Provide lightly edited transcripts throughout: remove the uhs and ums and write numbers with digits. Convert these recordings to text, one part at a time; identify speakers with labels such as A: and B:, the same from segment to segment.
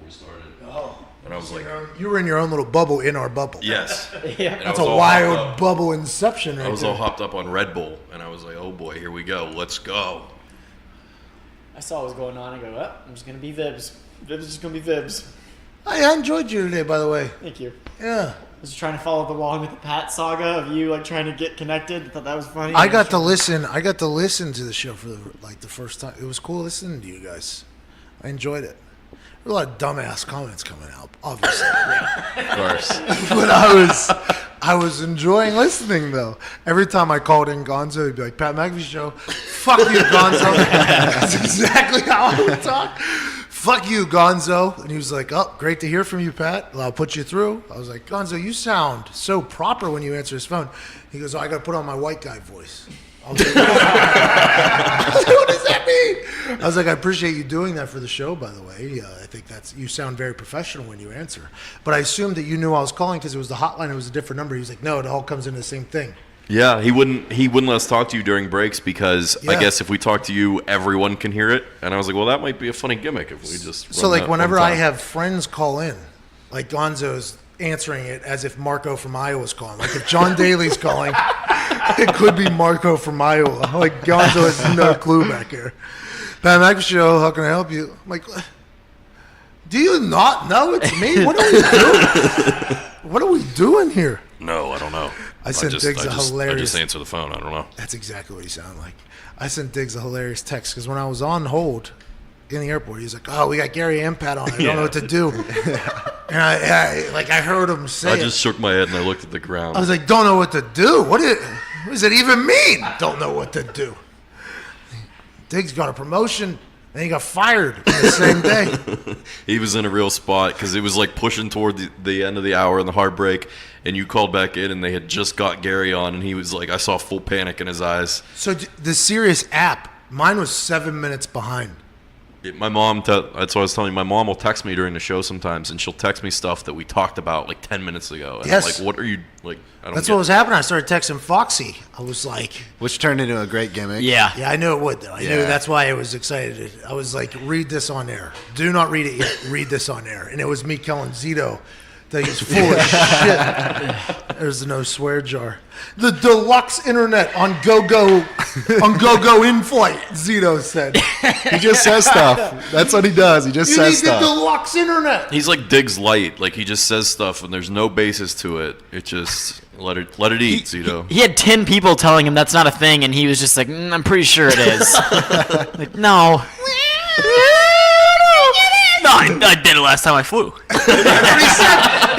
A: we started.
B: Oh.
A: And I was like,
C: you were in your own little bubble in our bubble.
A: yes.
B: Yeah.
C: That's a wild bubble inception right
A: I was
C: there.
A: all hopped up on Red Bull, and I was like, oh boy, here we go. Let's go.
B: I saw what was going on. I go, I'm just going to be Vibs. Vibs is just going to be Vibs.
C: I enjoyed you today, by the way.
B: Thank you.
C: Yeah.
B: I was trying to follow the along with the Pat saga of you like trying to get connected. I thought that was funny.
C: I got to listen to the show for the first time. It was cool listening to you guys. I enjoyed it. There were a lot of dumbass comments coming out, obviously.
A: Of course.
C: But I was enjoying listening though. Every time I called in Gonzo, he'd be like, Pat McAfee show, fuck you, Gonzo. That's exactly how I would talk. Fuck you, Gonzo. And he was like, oh, great to hear from you, Pat. I'll put you through. I was like, Gonzo, you sound so proper when you answer his phone. He goes, oh, I got to put on my white guy voice. I was like, what does that mean? I was like, I appreciate you doing that for the show, by the way. I think you sound very professional when you answer. But I assumed that you knew I was calling because it was the hotline. It was a different number. He was like, no, it all comes into the same thing.
A: Yeah, he wouldn't let us talk to you during breaks because I guess if we talk to you, everyone can hear it. And I was like, well, that might be a funny gimmick if we just.
C: So like whenever I have friends call in, like Gonzo's answering it as if Marco from Iowa's calling. Like if John Daly's calling, it could be Marco from Iowa. Like Gonzo has no clue back here. Pat McAfee show, how can I help you? I'm like, do you not know it's me? What are we doing? What are we doing here?
A: No, I don't know.
C: I sent Diggs a hilarious.
A: I just answer the phone. I don't know.
C: That's exactly what he sounded like. I sent Diggs a hilarious text because when I was on hold in the airport, he was like, "Oh, we got Gary and Pat on. I don't know what to do." And I heard him say,
A: I just shook my head and I looked at the ground.
C: I was like, "Don't know what to do. What does it even mean? Don't know what to do." Diggs got a promotion. And he got fired the same day.
A: He was in a real spot because it was like pushing toward the end of the hour and the hard break, and you called back in, and they had just got Gary on, and he was like, I saw full panic in his eyes.
C: So the Sirius app, mine was 7 minutes behind.
A: My mom, that's what I was telling you, my mom will text me during the show sometimes, and she'll text me stuff that we talked about like 10 minutes ago. And
C: yes.
A: I'm like, what are you, like, I don't
C: That's
A: get
C: what was happening. I started texting Foxy. I was like...
D: Which turned into a great gimmick.
B: Yeah.
C: Yeah, I knew it would, though. I knew that's why I was excited. I was like, read this on air. Do not read it yet. Read this on air. And it was me telling Zito that he's full of shit. There's no swear jar. The deluxe internet on go-go in-flight, Zito said.
D: He just says stuff. That's what he does. He just says stuff.
C: You need the deluxe internet.
A: He's like Diggs Light. Like, he just says stuff, and there's no basis to it. It just, let it eat, Zito.
B: He had 10 people telling him that's not a thing, and he was just like, I'm pretty sure it is. Like, no. No, I did it last time I flew.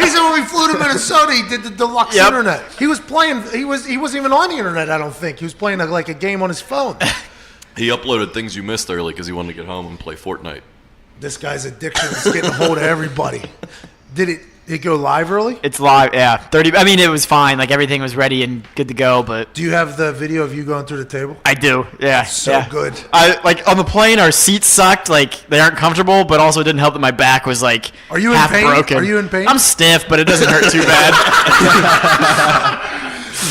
C: He said when we flew to Minnesota, he did the deluxe internet. He was playing. He wasn't even on the internet. I don't think he was playing like a game on his phone.
A: He uploaded things you missed early because he wanted to get home and play Fortnite.
C: This guy's addiction is getting a hold of everybody. Did it go live early?
B: It's live, yeah. 30. I mean, it was fine. Like everything was ready and good to go. But
C: do you have the video of you going through the table?
B: I do. Yeah.
C: So good.
B: I like on the plane. Our seats sucked. Like they aren't comfortable, but also it didn't help that my back was like half broken.
C: Are you in pain?
B: I'm stiff, but it doesn't hurt too bad.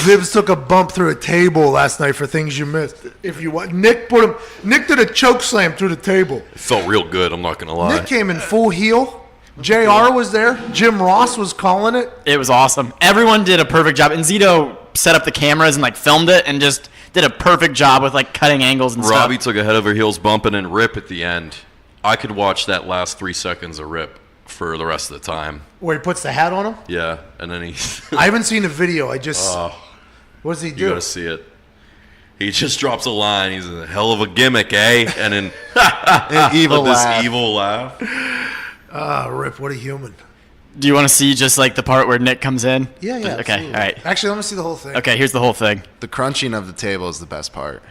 C: Vibs took a bump through a table last night for things you missed. If you want, Nick did a choke slam through the table.
A: It felt real good. I'm not gonna lie.
C: Nick came in full heel. JR was there. Jim Ross was calling it.
B: It was awesome. Everyone did a perfect job. And Zito set up the cameras and like filmed it and just did a perfect job with like cutting angles and stuff.
A: Robbie took a head over heels bump and then Rip at the end. I could watch that last 3 seconds of Rip for the rest of the time.
C: Where he puts the hat on him?
A: Yeah, and then he...
C: I haven't seen the video. I just... what does he do?
A: You gotta see it. He just drops a line. He's a hell of a gimmick, eh? And then...
D: An evil laugh.
A: This evil laugh.
C: Rip, what a human.
B: Do you want to see just like the part where Nick comes in?
C: Yeah.
B: Okay,
C: absolutely.
B: all right.
C: Actually, let me see the whole thing.
B: Okay, here's the whole thing.
D: The crunching of the table is the best part.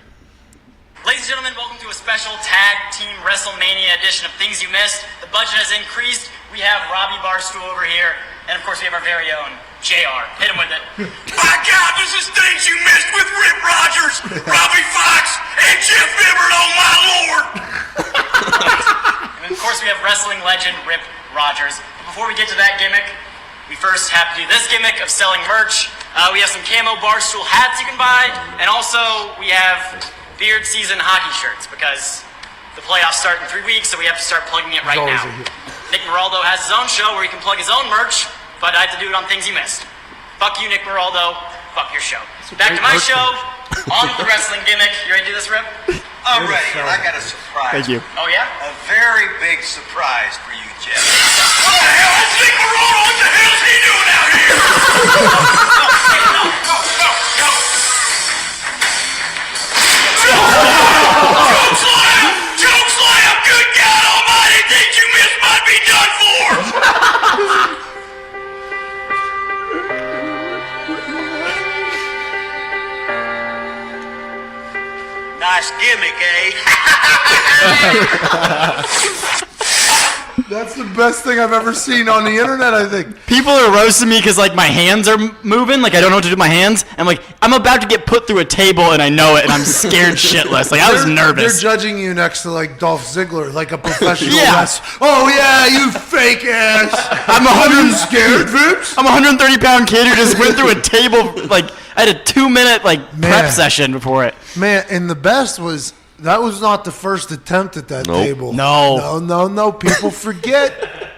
E: Ladies and gentlemen, welcome to a special Tag Team WrestleMania edition of Things You Missed. The budget has increased. We have Robbie Barstool over here. And of course, we have our very own JR. Hit him with it.
F: By God, this is Things You Missed with Rip Rogers, Robbie Fox, and Jeff Ibbert, oh my lord!
E: And of course, we have wrestling legend Rip Rogers. But before we get to that gimmick, we first have to do this gimmick of selling merch. We have some camo Barstool hats you can buy, and also we have beard season hockey shirts because the playoffs start in 3 weeks, so we have to start plugging it right now. Nick Moraldo has his own show where he can plug his own merch, but I had to do it on things he missed. Fuck you, Nick Moraldo. Fuck your show. Back to my show, on the wrestling gimmick. You ready to do this, Rip?
F: I'm ready, and I got a surprise.
B: Thank you.
E: Oh, yeah?
F: A very big surprise for you, Jeff. What the hell? That's Nick Moraldo. What the hell is he doing out here? No. Choke slam! Good God Almighty! Things you missed might be done for! Nice gimmick, eh?
C: That's the best thing I've ever seen on the internet, I think.
B: People are roasting me because like my hands are moving, like I don't know what to do with my hands. I'm like, I'm about to get put through a table and I know it, and I'm scared shitless. Like I was nervous.
C: They're judging you next to like Dolph Ziggler, like a professional
B: Yeah.
C: wrestler. Oh yeah, you fake ass.
B: I'm
C: Scared, Vips?
B: I'm a 130-pound kid who just went through a table. Like I had a 2-minute like prep
C: Man.
B: session before it.
C: Man, and the best was that was not the first attempt at that
A: Nope.
C: table.
B: No.
C: People forget.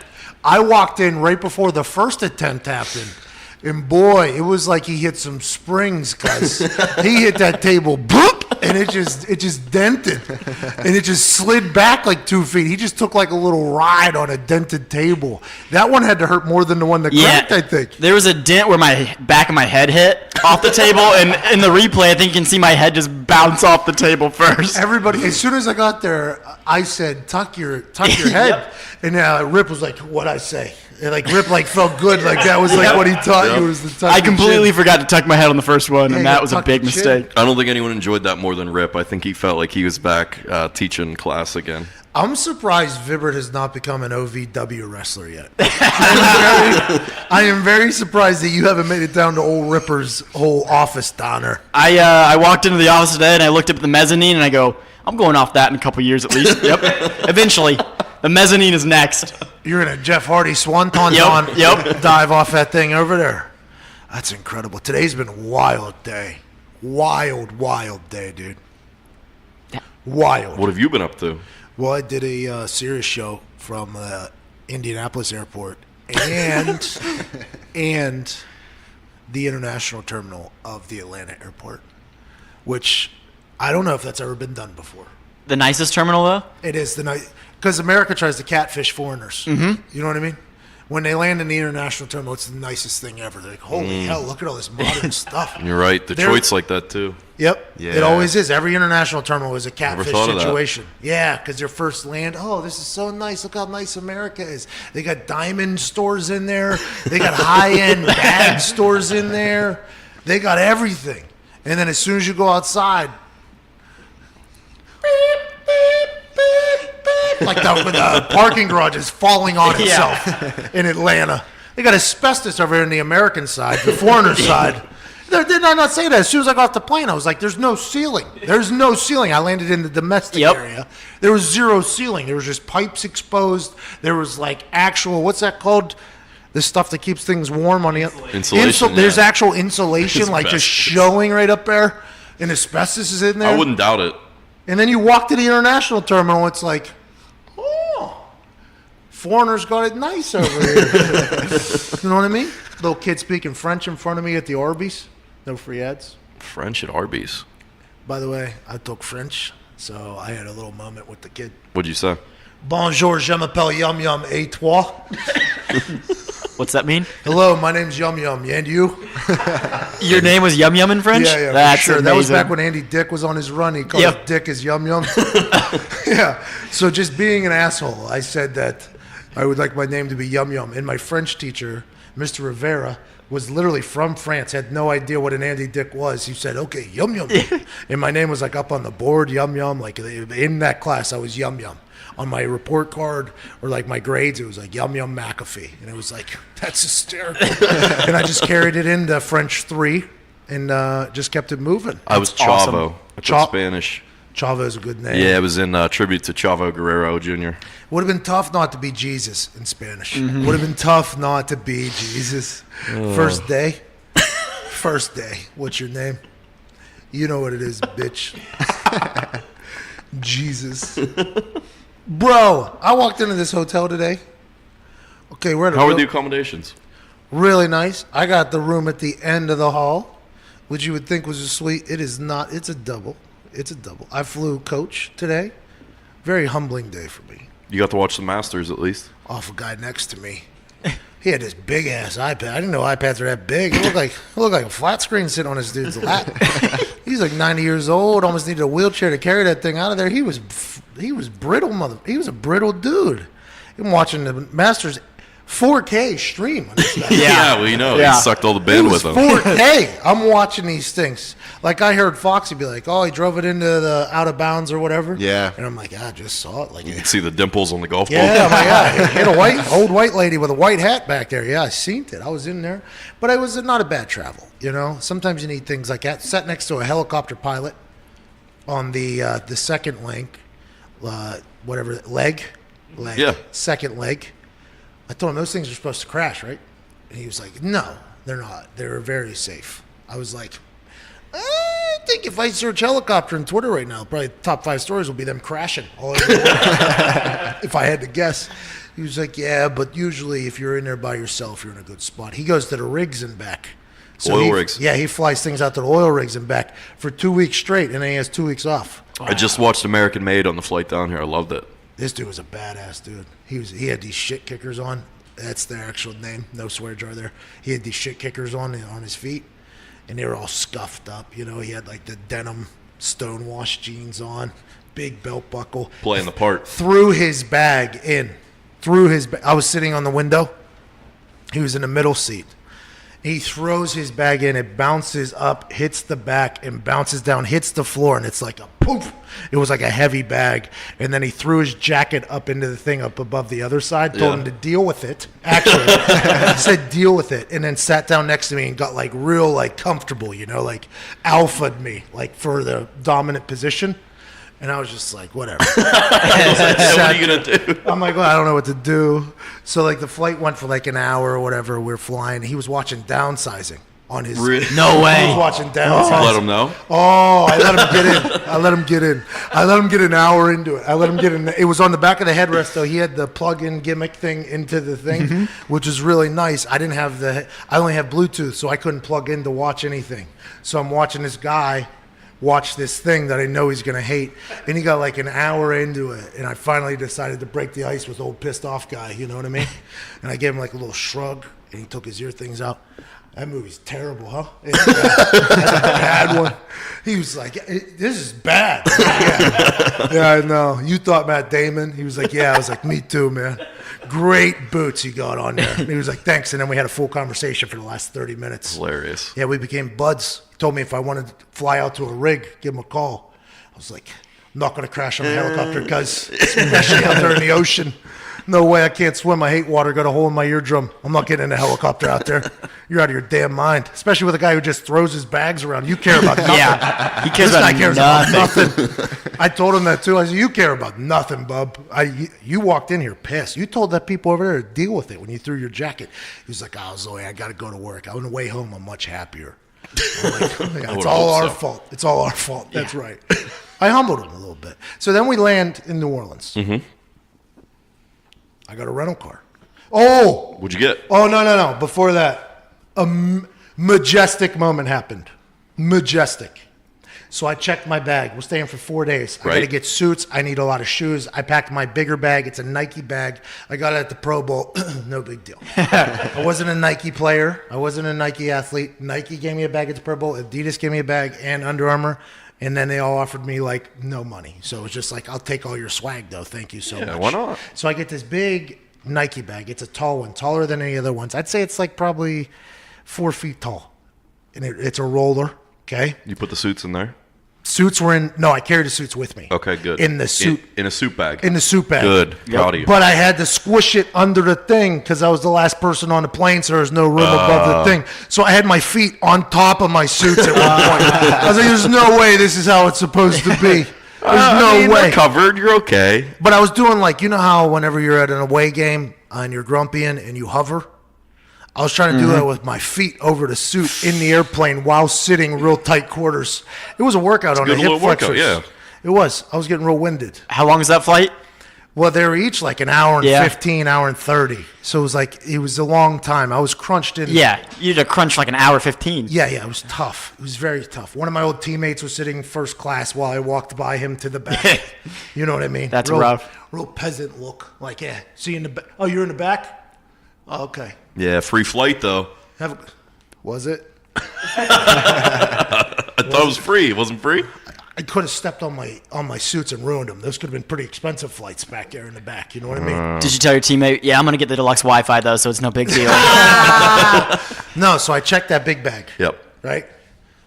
C: I walked in right before the first attempt happened. And boy, it was like he hit some springs, cuz he hit that table, boop, and it just dented, and it just slid back like 2 feet. He just took like a little ride on a dented table. That one had to hurt more than the one that cracked, I think.
B: There was a dent where my back of my head hit off the table, and in the replay, I think you can see my head just bounce off the table first.
C: Everybody, as soon as I got there, I said, "Tuck your head," and Rip was like, "What'd I say?" And like Rip like felt good, like that was like what he taught you was the tuck.
B: I completely forgot to tuck my head on the first one,
C: Yeah,
B: and
C: you
B: that was a
C: tuck
B: big
C: your chin.
B: mistake.
A: I don't think anyone enjoyed that more than Rip. I think he felt like he was back teaching class again.
C: I'm surprised Vibert has not become an OVW wrestler yet. I am very surprised that you haven't made it down to old Ripper's whole office downer.
B: I walked into the office today, and I looked up at the mezzanine, and I go, I'm going off that in a couple years at least. Yep. Eventually. The mezzanine is next.
C: You're in a Jeff Hardy swanton
B: Yep.
C: dive off that thing over there. That's incredible. Today's been a wild day. Wild day, dude. Wild.
A: What have you been up to?
C: Well, I did a serious show from Indianapolis Airport and and the international terminal of the Atlanta airport, which I don't know if that's ever been done before.
B: The nicest terminal, though?
C: It is the night because America tries to catfish foreigners. Mm-hmm. You know what I mean? When they land in the international terminal, it's the nicest thing ever. They're like, holy hell, look at all this modern stuff.
A: You're right. Detroit's like that too.
C: Yep.
D: Yeah.
C: It always is. Every international terminal is a catfish
A: thought of that.
C: situation. Yeah, because their first land, oh, this is so nice. Look how nice America is. They got diamond stores in there. They got high-end bag stores in there. They got everything. And then as soon as you go outside, like the parking garage is falling on itself in Atlanta. They got asbestos over here on the American side, the foreigner side. Did I not say that? As soon as I got off the plane, I was like, there's no ceiling. There's no ceiling. I landed in the domestic area. There was zero ceiling. There was just pipes exposed. There was like actual, what's that called? The stuff that keeps things warm on the
A: Insulation,
C: There's
A: yeah.
C: actual insulation, like just showing right up there. And asbestos is in there.
A: I wouldn't doubt it.
C: And then you walk to the international terminal, it's like, oh, foreigners got it nice over here. You know what I mean? Little kid speaking French in front of me at the Arby's. No free ads.
A: French at Arby's.
C: By the way, I took French, so I had a little moment with the kid.
A: What'd you say?
C: Bonjour, je m'appelle Yum Yum, et toi?
B: What's that mean?
C: Hello, my name's Yum Yum, and you?
B: Your name was Yum Yum in French?
C: Yeah,
B: That's
C: for sure.
B: amazing.
C: That was back when Andy Dick was on his run. He called his Dick as Yum Yum. Yeah. So just being an asshole, I said that I would like my name to be Yum Yum. And my French teacher, Mr. Rivera, was literally from France, had no idea what an Andy Dick was. He said, okay, Yum Yum. And my name was like up on the board, Yum Yum. Like in that class, I was Yum Yum. On my report card or like my grades, it was like Yum Yum McAfee. And it was like, that's hysterical. And I just carried it into French 3 and just kept it moving.
A: I was
B: awesome.
A: Chavo. I took
C: Cha-
A: Spanish.
C: Chavo is a good name.
A: Yeah, it was in tribute to Chavo Guerrero Jr.
C: Would have been tough not to be Jesus in Spanish. Would have been tough not to be Jesus. First day. First day. What's your name? You know what it is, bitch. Jesus. Bro, I walked into this hotel today. Okay, we're at a
A: How are
C: real-
A: the accommodations?
C: really nice. I got the room at the end of the hall, which you would think was a suite. It is not. It's a double. It's a double. I flew coach today. Very humbling day for me.
A: You got to watch the Masters at least.
C: Off a guy next to me. He had this big ass iPad. I didn't know iPads were that big. It looked like a flat screen sitting on this dude's lap. He's like 90 years old. Almost needed a wheelchair to carry that thing out of there. He was brittle, He was a brittle dude. I'm watching the Masters 4K stream on this guy.
A: Yeah, we know.
B: Yeah.
A: He sucked all the
C: It was
A: bandwidth on.
C: 4K. I'm watching these things. Like I heard Foxy be like, "Oh, he drove it into the out of bounds or whatever."
D: Yeah.
C: And I'm like, "I just saw it." Like,
A: You can see the dimples on the golf ball.
C: yeah, my God, hit a old white lady with a white hat back there. Yeah, I seen it. I was in there, but it was not a bad travel. You know, sometimes you need things like that. Sat next to a helicopter pilot on the second link, leg,
A: Yeah.
C: second leg. I told him those things are supposed to crash, right? And he was like, "No, they're not. They're very safe." I was like, I think if I search helicopter on Twitter right now, probably top 5 stories will be them crashing all over the world. If I had to guess. He was like, "Yeah, but usually if you're in there by yourself, you're in a good spot." He goes to the rigs and back.
A: Oil rigs.
C: Yeah, he flies things out to the oil rigs and back for 2 weeks straight, and then he has 2 weeks off.
A: I just watched American Made on the flight down here. I loved it.
C: This dude was a badass dude. He had these shit kickers on. That's their actual name. No swear jar there. He had these shit kickers on his feet, and they were all scuffed up. You know, he had like the denim stonewashed jeans on, big belt buckle.
A: Playing the part.
C: Threw his bag in. I was sitting on the window. He was in the middle seat. He throws his bag in. It bounces up, hits the back, and bounces down, hits the floor, and it's like a poof. It was like a heavy bag. And then he threw his jacket up into the thing up above the other side, told him to deal with it. Actually, he said deal with it, and then sat down next to me and got like real like comfortable, you know, like alphaed me, like for the dominant position. And I was just like, whatever.
A: What are you going to do?
C: I'm like, well, I don't know what to do. So like the flight went for like an hour or whatever. We're flying. He was watching Downsizing on his.
A: Really?
B: No
C: He
B: way.
C: was watching Downsizing.
A: Let him know.
C: Oh, I let him get in. I let him get an hour into it. I let him get in. It was on the back of the headrest, though. He had the plug-in gimmick thing into the thing, which was really nice. I only have Bluetooth, so I couldn't plug in to watch anything. So I'm watching this guy watch this thing that I know he's going to hate. And he got like an hour into it. And I finally decided to break the ice with old pissed off guy. You know what I mean? And I gave him like a little shrug, and he took his ear things out. That movie's terrible, huh? It's bad. That's a bad one. He was like, this is bad. Yeah, I know. You thought Matt Damon? He was like, yeah. I was like, me too, man. Great boots he got on there. And he was like, thanks. And then we had a full conversation for the last 30 minutes.
A: Hilarious.
C: Yeah, we became buds. He told me if I wanted to fly out to a rig, give him a call. I was like, I'm not going to crash on a helicopter because, especially out there in the ocean. No way, I can't swim. I hate water. Got a hole in my eardrum. I'm not getting in a helicopter out there. You're out of your damn mind. Especially with a guy who just throws his bags around. You care about nothing.
B: Yeah. He cares
C: This guy
B: about
C: cares
B: nothing.
C: about nothing. I told him that too. I said, you care about nothing, bub. You walked in here pissed. You told that people over there to deal with it when you threw your jacket. He was like, oh, Zoe, I got to go to work. On the way home, I'm much happier. I'm like, yeah, it's all our fault. It's all our fault. That's right. I humbled him a little bit. So then we land in New Orleans. Mm-hmm. I got a rental car. Oh!
A: What'd you get?
C: Oh, no. Before that, a majestic moment happened. Majestic. So I checked my bag. We're staying for 4 days. I got to
A: Right.
C: get suits. I need a lot of shoes. I packed my bigger bag. It's a Nike bag. I got it at the Pro Bowl. No big deal. I wasn't a Nike player. I wasn't a Nike athlete. Nike gave me a bag at the Pro Bowl. Adidas gave me a bag and Under Armour. And then they all offered me, like, no money. So it was just like, I'll take all your swag, though. Thank you so much.
A: why not?
C: So I get this big Nike bag. It's a tall one, taller than any other ones. I'd say it's like probably 4 feet tall. And it's a roller, okay?
A: You put the suits in there?
C: Suits were in. No, I carried the suits with me.
A: Okay, good.
C: In the suit.
A: In a suit bag.
C: In the suit bag.
A: Good. Proud of you.
C: But I had to squish it under the thing because I was the last person on the plane, so there was no room above the thing. So I had my feet on top of my suits at one point. I was like, there's no way this is how it's supposed to be. There's no way.
A: They're covered. You're okay.
C: But I was doing like, you know how whenever you're at an away game and you're grumpy and you hover? I was trying to do that with my feet over the suit in the airplane while sitting real tight quarters. It was a workout on the
A: good
C: hip
A: little workout,
C: flexors.
A: yeah.
C: It was. I was getting real winded.
B: How long is that flight?
C: Well, they were each like an hour and
B: Yeah.
C: 15, hour and 30. So it was a long time. I was crunched in.
B: Yeah, you had to crunch like an hour 15.
C: Yeah, it was tough. It was very tough. One of my old teammates was sitting first class while I walked by him to the back. You know what I mean?
B: That's rough.
C: Real peasant look. Like, yeah, see you in the back. Oh, you're in the back? Oh, okay.
A: Yeah, free flight though.
C: Was it?
A: I thought it was free. It wasn't free?
C: I could have stepped on my suits and ruined them. Those could have been pretty expensive flights back there in the back. You know what I mean?
B: Did you tell your teammate, yeah, I'm going to get the deluxe Wi-Fi, though, so it's no big deal?
C: No, so I checked that big bag.
A: Yep.
C: Right?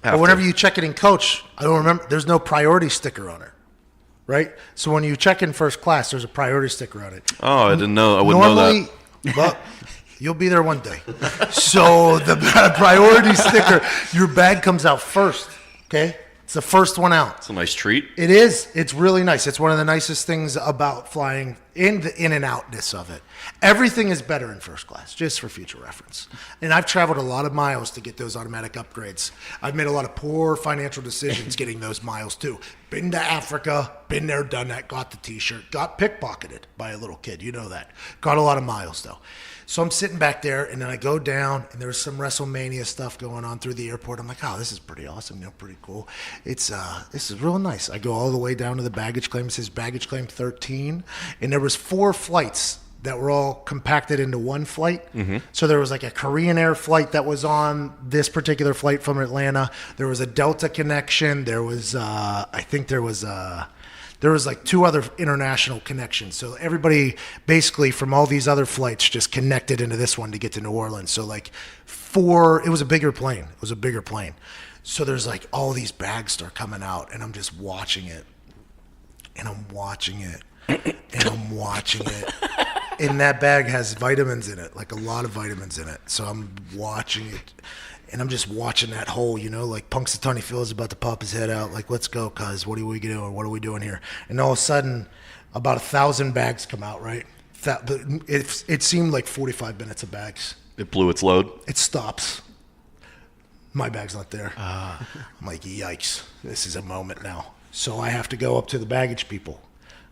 A: Have
C: But whenever
A: to.
C: you check it in coach, I don't remember, there's no priority sticker on it. Right? So when you check in first class, there's a priority sticker on it.
A: Oh, I didn't know. I wouldn't know that.
C: Well, you'll be there one day. So the priority sticker, your bag comes out first. Okay? It's the first one out.
A: It's a nice treat.
C: It is. It's really nice. It's one of the nicest things about flying, in the in and outness of it. Everything is better in first class, just for future reference. And I've traveled a lot of miles to get those automatic upgrades. I've made a lot of poor financial decisions getting those miles too. Been to Africa, been there, done that, got the t-shirt, got pickpocketed by a little kid. You know that. Got a lot of miles though. So I'm sitting back there, and then I go down, and there's some WrestleMania stuff going on through the airport. I'm like, oh, this is pretty awesome, pretty cool. This is real nice. I go all the way down to the baggage claim. It says baggage claim 13, and there was 4 flights that were all compacted into one flight. Mm-hmm. So there was like a Korean Air flight that was on this particular flight from Atlanta. There was a Delta connection. There was, there was like 2 other international connections. So everybody basically from all these other flights just connected into this one to get to New Orleans. So like it was a bigger plane. So there's like all these bags start coming out, and I'm just watching it. And I'm watching it. And I'm watching it. And that bag has vitamins in it, like a lot of vitamins in it. So I'm watching it. And I'm just watching that whole, like Punxsutawney Phil is about to pop his head out. Like, let's go, cuz. What are we doing? What are we doing here? And all of a sudden, about 1,000 bags come out, right? It seemed like 45 minutes of bags.
A: It blew its load.
C: It stops. My bag's not there. I'm like, yikes. This is a moment now. So I have to go up to the baggage people.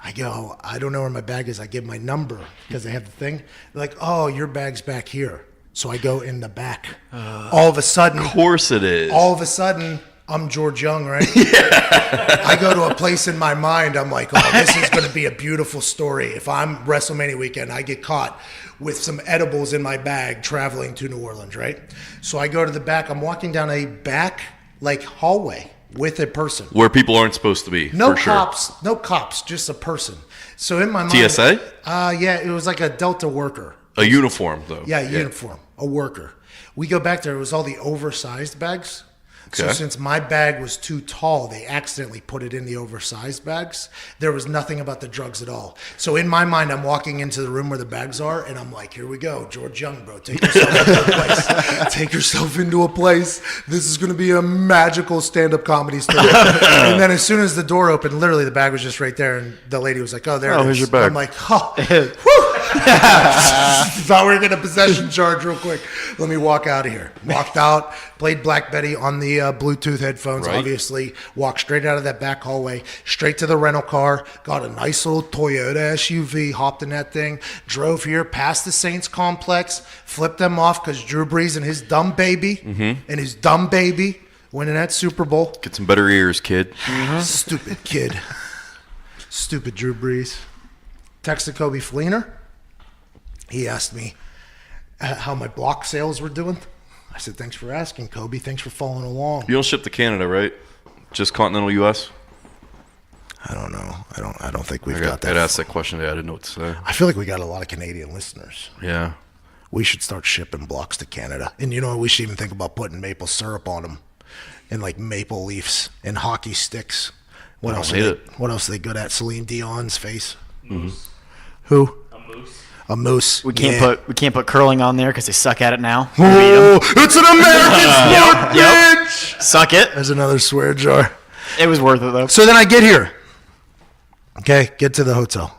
C: I go, I don't know where my bag is. I give my number because they have the thing. They're like, oh, your bag's back here. So I go in the back. All of a sudden.
A: Of course it is.
C: All of a sudden, I'm George Young, right? Yeah. I go to a place in my mind. I'm like, oh, this is going to be a beautiful story. If I'm WrestleMania weekend, I get caught with some edibles in my bag traveling to New Orleans, right? So I go to the back. I'm walking down a back hallway with a person.
A: Where people aren't supposed to be.
C: No
A: for
C: cops.
A: Sure.
C: No cops. Just a person. So in my mind.
A: TSA?
C: Yeah, it was like a Delta worker.
A: A uniform, though.
C: Yeah, uniform. A worker. We go back there. It was all the oversized bags. So
A: Okay.
C: since my bag was too tall, they accidentally put it in the oversized bags. There was nothing about the drugs at all. So in my mind, I'm walking into the room where the bags are, and I'm like, here we go. George Young, bro. Take yourself into a place. Take yourself into a place. This is going to be a magical stand-up comedy story. And then as soon as the door opened, literally the bag was just right there, and the lady was like, oh, there it is.
A: here's your bag.
C: I'm like, oh, whew. Thought we were getting a possession charge real quick. Let me walk out of here. Walked out, played Black Betty on the Bluetooth headphones,
A: Right.
C: obviously. Walked straight out of that back hallway, straight to the rental car. Got a nice little Toyota SUV, hopped in that thing, drove here, past the Saints complex, flipped them off because Drew Brees and his dumb baby, winning that Super Bowl.
A: Get some better ears, kid.
C: Stupid kid. Stupid Drew Brees. Texted Kobe Fleener. He asked me how my block sales were doing. I said, thanks for asking, Kobe. Thanks for following along.
A: You don't ship to Canada, right? Just continental U.S.?
C: I don't know. I don't think we've
A: I
C: got that.
A: I'd asked that question today. I didn't know what to say.
C: I feel like we got a lot of Canadian listeners.
A: Yeah.
C: We should start shipping blocks to Canada. And we should even think about putting maple syrup on them and like maple leaves and hockey sticks. What else? What else are they good at? Celine Dion's face.
E: Moose.
C: Who?
E: A moose.
C: A moose.
B: We can't
C: Yeah.
B: put curling on there because they suck at it now.
C: Oh, it's an American sport,
B: Yep.
C: bitch!
B: Suck it.
C: There's another swear jar.
B: It was worth it though.
C: So then I get here. Okay, get to the hotel.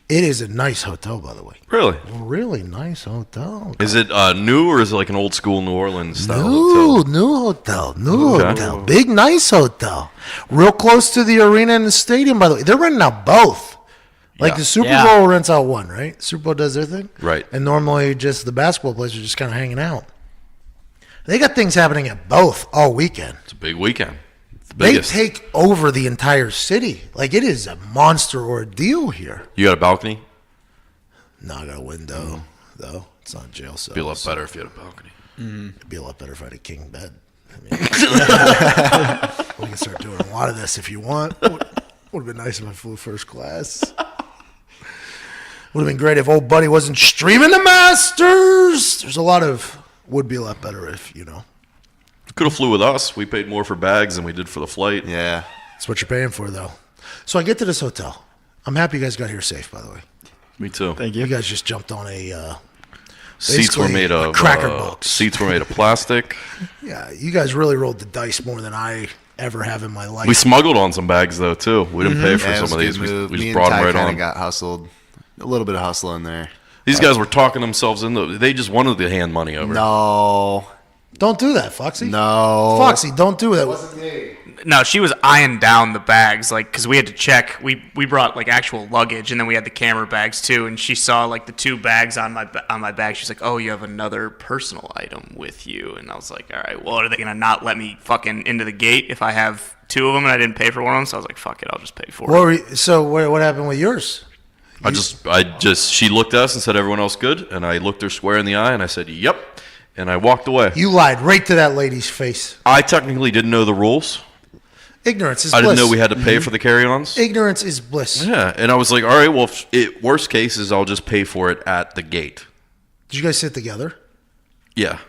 C: It is a nice hotel, by the way.
A: Really?
C: Really nice hotel.
A: Is it new or is it like an old school New Orleans style
C: New
A: hotel?
C: New
A: Okay.
C: hotel. Big, nice hotel. Real close to the arena and the stadium, by the way. They're renting out both. Like
A: Yeah.
C: the Super
B: Yeah.
C: Bowl rents out one, right? Super Bowl does their thing.
A: Right.
C: And normally just the basketball players are just kind of hanging out. They got things happening at both all weekend.
A: It's a big weekend. It's the
C: They
A: biggest.
C: take over the entire city. Like, it is a monster ordeal here.
A: You got a balcony?
C: No, I got a window, though. It's not jail cell.
A: Be a lot better if you had a balcony.
C: It'd be a lot better if I had a king bed. I mean, we can start doing a lot of this if you want. Would have been nice if I flew first class. Would have been great if old buddy wasn't streaming the Masters. There's a lot of would be a lot better if, you know.
A: Could have flew with us. We paid more for bags than we did for the flight.
D: Yeah.
C: That's what you're paying for, though. So I get to this hotel. I'm happy you guys got here safe, by the way.
A: Me too.
B: Thank
C: You
B: you.
C: guys just jumped on a
A: Seats were
C: basically
A: made
C: a
A: of
C: cracker box.
A: Seats were made of plastic.
C: Yeah, you guys really rolled the dice more than I ever have in my life.
A: We smuggled on some bags though too. We didn't pay for
D: Yeah, it
A: some
D: was
A: of
D: a
A: these.
D: good move.
A: We
D: Me
A: just
D: and
A: brought them
D: Ty
A: right
D: kinda
A: on.
D: got hustled. A little bit of hustle in there.
A: These guys were talking themselves into. They just wanted to hand money over.
D: No.
C: Don't do that, Foxy.
D: No.
C: Foxy, don't do that.
G: No, she was eyeing down the bags, like, because we had to check. We brought like actual luggage, and then we had the camera bags too. And she saw like the two bags on my bag. She's like, "Oh, you have another personal item with you." And I was like, "All right, well, are they gonna not let me fucking into the gate if I have two of them and I didn't pay for one of them?" So I was like, "Fuck it, I'll just pay for it."
C: So what happened with yours?
A: I just. She looked at us and said, "Everyone else good?" And I looked her square in the eye and I said, "Yep." And I walked away.
C: You lied right to that lady's face.
A: I technically didn't know the rules.
C: Ignorance is
A: I
C: bliss.
A: didn't know we had to pay for the carry-ons.
C: Ignorance is bliss.
A: Yeah, and I was like, all right, well, worst case is I'll just pay for it at the gate.
C: Did you guys sit together?
A: Yeah,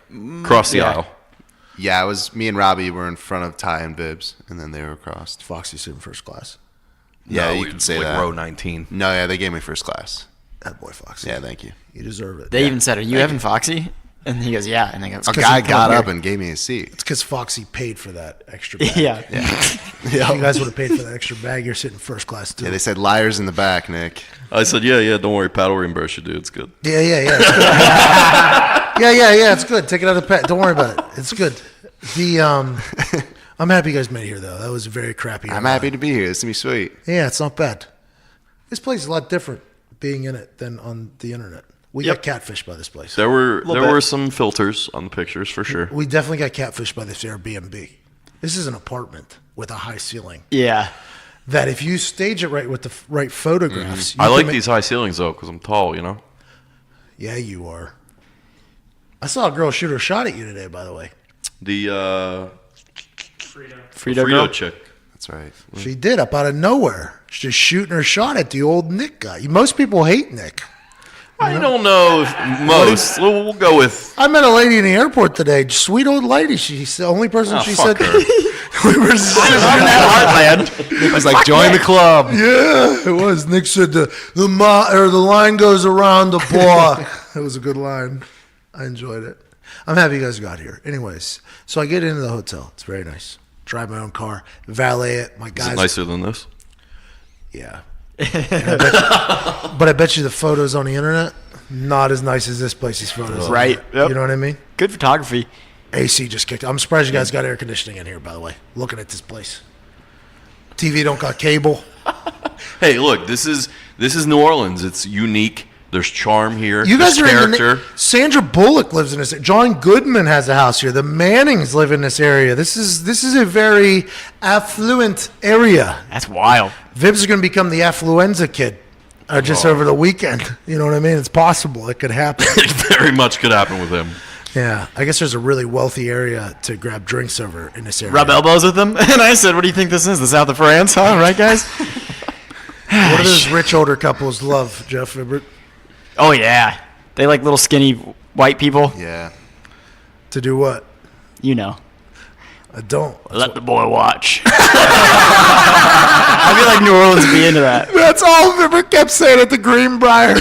A: cross the aisle.
D: Yeah, it was me and Robbie were in front of Ty and Bibbs, and then they were crossed.
C: Foxy sitting first class.
D: Yeah,
A: No,
D: you
A: we-
D: can say
A: like
D: that.
A: row 19.
D: No, yeah, they gave me first class.
C: That boy, Foxy.
D: Yeah, thank you.
C: You deserve it.
B: They even said, "Are you having Foxy?" And he goes, "Yeah." And they go,
D: A
C: 'cause
D: guy
C: you
D: got
C: come
D: up
C: here.
D: and gave me a seat.
C: It's because Foxy paid for that extra bag.
B: "Yeah."
C: If you guys would have paid for that extra bag, you're sitting first class too.
D: Yeah, they said liars in the back, Nick.
A: I said, yeah, don't worry, paddle reimburse you, dude. It's good.
C: Yeah, it's good. yeah, it's good. Take it out of the pet. Don't worry about it. It's good. I'm happy you guys made it here, though. That was a very crappy.
D: I'm happy to be here. It's going to be sweet.
C: Yeah, it's not bad. This place is a lot different being in it than on the internet. We
A: Yep.
C: got catfished by this place.
A: There were
B: bit.
A: were some filters on the pictures for sure.
C: We definitely got catfished by this Airbnb. This is an apartment with a high ceiling.
B: Yeah.
C: That if you stage it right with the right photographs, you
A: I
C: can
A: like
C: make-
A: these high ceilings though because I'm tall, you know.
C: Yeah, you are. I saw a girl shoot her shot at you today, by the way.
A: The
B: Frito girl.
A: Frito chick.
D: That's right.
C: She did up out of nowhere. She's just shooting her shot at the old Nick guy. Most people hate Nick.
A: I don't know if most. We'll go with.
C: I met a lady in the airport today. Sweet old lady. She's the only person
A: Oh,
C: she
A: fuck
C: said.
A: her.
D: It was like, join the club.
C: Yeah, it was. Nick said the line goes around the block. It was a good line. I enjoyed it. I'm happy you guys got here. Anyways, so I get into the hotel. It's very nice. Drive my own car, valet it. My
A: Is
C: guys.
A: it nicer than this?
C: Yeah. But I bet you the photos on the internet not as nice as this place's photos.
B: Right. Yep.
C: You know what I mean?
B: Good photography.
C: AC just kicked. I'm surprised you guys got air conditioning in here. By the way, looking at this place. TV don't got cable.
A: Hey, look, this is New Orleans. It's unique. There's charm here.
C: You guys
A: There's
C: are in
A: character.
C: Sandra Bullock lives in this. John Goodman has a house here. The Mannings live in this area. This is a very affluent area.
B: That's wild.
C: Vibs is going to become the affluenza kid just over the weekend. You know what I mean? It's possible. It could happen.
A: It very much could happen with him.
C: Yeah, I guess there's a really wealthy area to grab drinks over in this area.
B: Rub elbows with them. And I said, "What do you think this is? The south of France, huh? Right, guys?"
C: What do those rich older couples love, Jeff Ibbert?
B: Oh yeah. They like little skinny white people.
D: Yeah.
C: To do what?
B: You know.
C: I don't.
B: Let the boy watch. I feel like New Orleans would be into that.
C: That's all Vibert kept saying at the Greenbrier.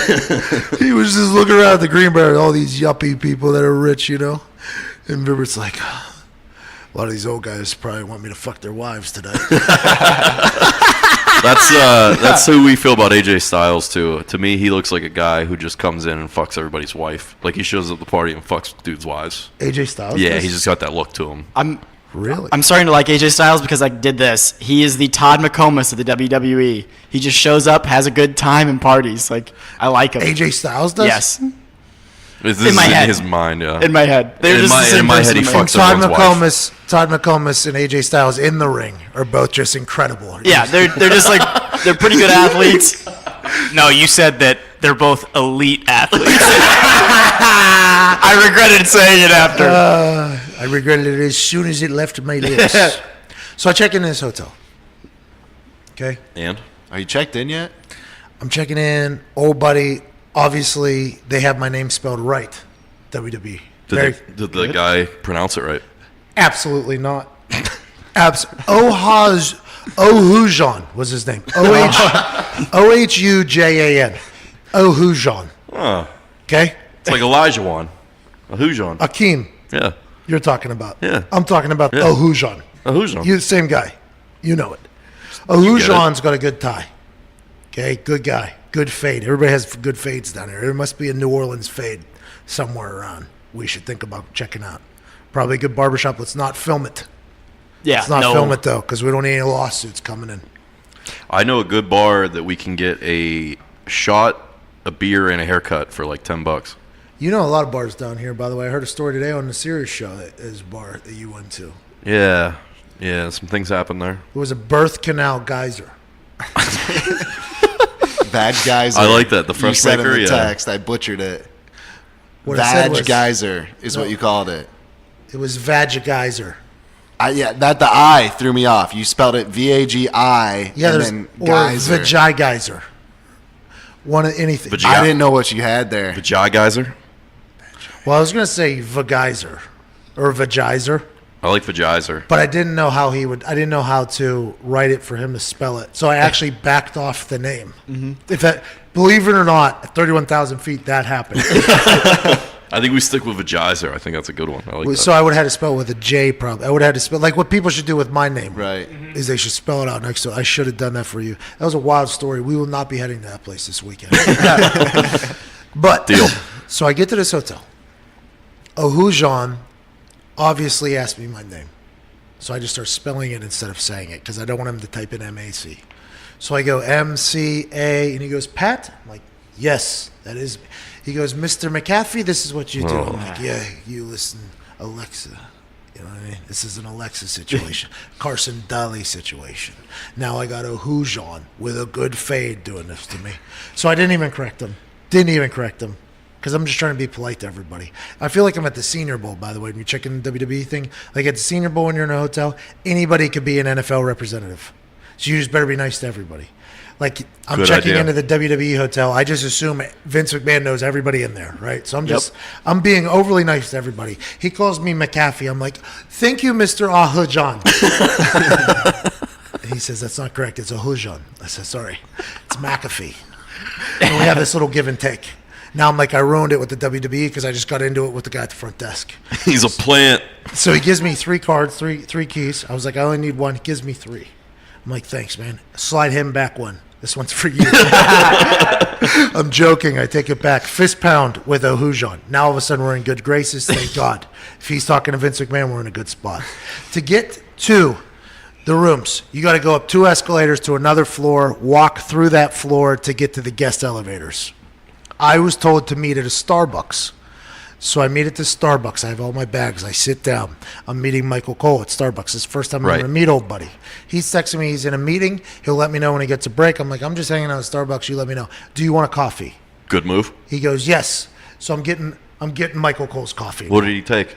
C: He was just looking around at the Greenbrier, all these yuppie people that are rich, you know. And Vibert's like, a lot of these old guys probably want me to fuck their wives today.
A: That's who we feel about AJ Styles too. To me, he looks like a guy who just comes in and fucks everybody's wife. Like he shows up at the party and fucks dudes' wives.
C: AJ Styles?
A: Yeah,
C: does?
A: he's just got that look to him.
C: Really?
B: I'm starting to like AJ Styles because I did this. He is the Todd McComas of the WWE. He just shows up, has a good time, and parties. Like, I like him.
C: AJ Styles does?
B: Yes.
A: This
B: In my
A: is
B: head.
A: in his mind, yeah.
B: In my head. They're just the same
A: in my head,
B: person
A: he
B: to me.
A: fucks everyone's wife.
C: Todd McComas and AJ Styles in the ring are both just incredible.
B: Yeah, they're just like, they're pretty good athletes.
G: No, you said that they're both elite athletes.
B: I regretted saying it after.
C: I regretted it as soon as it left my lips. So I check in this hotel. Okay?
A: And?
D: Are you checked in yet?
C: I'm checking in. Old buddy, obviously, they have my name spelled right. WWE.
A: Did the guy pronounce it right?
C: Absolutely not. Ohujan was his name. Ohujan. Ohujan.
A: Oh,
C: Okay?
A: it's like Elijah Wan. A Hujon.
C: Akeem,
A: Yeah.
C: you're talking about.
A: Yeah.
C: I'm talking about
A: Yeah.
C: Ohujan.
A: A Hujon.
C: You same guy. You know it. Ohujan's got a good tie. Okay? Good guy. Good fade. Everybody has good fades down here. There must be a New Orleans fade somewhere around. We should think about checking out. Probably a good barbershop. Let's not film it.
B: Yeah,
C: Let's not film it, though, because we don't need any lawsuits coming in.
A: I know a good bar that we can get a shot, a beer, and a haircut for like $10.
C: You know a lot of bars down here, by the way. I heard a story today on the Sirius show that is a bar that you went to.
A: Yeah. Yeah, some things happen there.
C: It was a birth canal geyser.
D: Vag Geyser.
A: I like that. The
D: You
A: fresh
D: said in
A: maker,
D: the
A: yeah.
D: text. I butchered it.
C: What I said
D: Vag
C: was,
D: Geyser is what you called it.
C: it was Vagigeyser.
D: Yeah, that the I threw me off. You spelled it V-A-G-I
C: Yeah,
D: and
C: there's
D: then
C: or
D: Geyser.
C: Vagigeyser. One of anything.
A: Vagi-
D: I didn't know what you had there.
A: The Jai Geyser?
C: Well, I was gonna say Vageyser or Vagizer,
A: I like Vagizer.
C: but I didn't know how he would. I didn't know how to write it for him to spell it, so I actually backed off the name. If that, believe it or not, at 31,000 feet, that happened.
A: I think we stick with Vagizer. I think that's a good one. I like that.
C: So I would have had to spell it with a J, probably. I would have had to spell like what people should do with my name.
D: Right.
C: Is they should spell it out next to it. I should have done that for you. That was a wild story. We will not be heading to that place this weekend. But
A: Deal.
C: So I get to this hotel. Ohujan obviously asked me my name. So I just start spelling it instead of saying it because I don't want him to type in M-A-C. So I go M-C-A, and he goes, Pat? I'm like, yes, that is me. He goes, Mr. McAfee, this is what you do. I'm like, yeah, you listen, Alexa. You know what I mean? This is an Alexa situation. Carson Daly situation. Now I got Ohujan with a good fade doing this to me. So I didn't even correct him. Because I'm just trying to be polite to everybody. I feel like I'm at the Senior Bowl, by the way. When you check in the WWE thing, like at the Senior Bowl when you're in a hotel, anybody could be an NFL representative. So you just better be nice to everybody. Like, I'm
A: Good
C: checking
A: idea.
C: into the WWE hotel. I just assume Vince McMahon knows everybody in there, right? So I'm being overly nice to everybody. He calls me McAfee. I'm like, thank you, Mr. Ahujan. And he says, that's not correct. It's Ahujan. I said, sorry. It's McAfee. And we have this little give and take. Now I'm like, I ruined it with the WWE because I just got into it with the guy at the front desk.
A: He's a plant.
C: So he gives me 3 cards, three keys. I was like, I only need one. He gives me 3. I'm like, thanks, man. Slide him back one. This one's for you. I'm joking. I take it back. Fist pound with Ohujan. Now all of a sudden we're in good graces. Thank God. If he's talking to Vince McMahon, we're in a good spot. To get to the rooms, you got to go up 2 escalators to another floor, walk through that floor to get to the guest elevators. I was told to meet at a Starbucks. So I meet at the Starbucks. I have all my bags. I sit down. I'm meeting Michael Cole at Starbucks. It's the first time I'm going to meet old buddy. He's texting me. He's in a meeting. He'll let me know when he gets a break. I'm like, I'm just hanging out at Starbucks. You let me know. Do you want a coffee?
A: Good move.
C: He goes, yes. So I'm getting Michael Cole's coffee.
A: What did he take?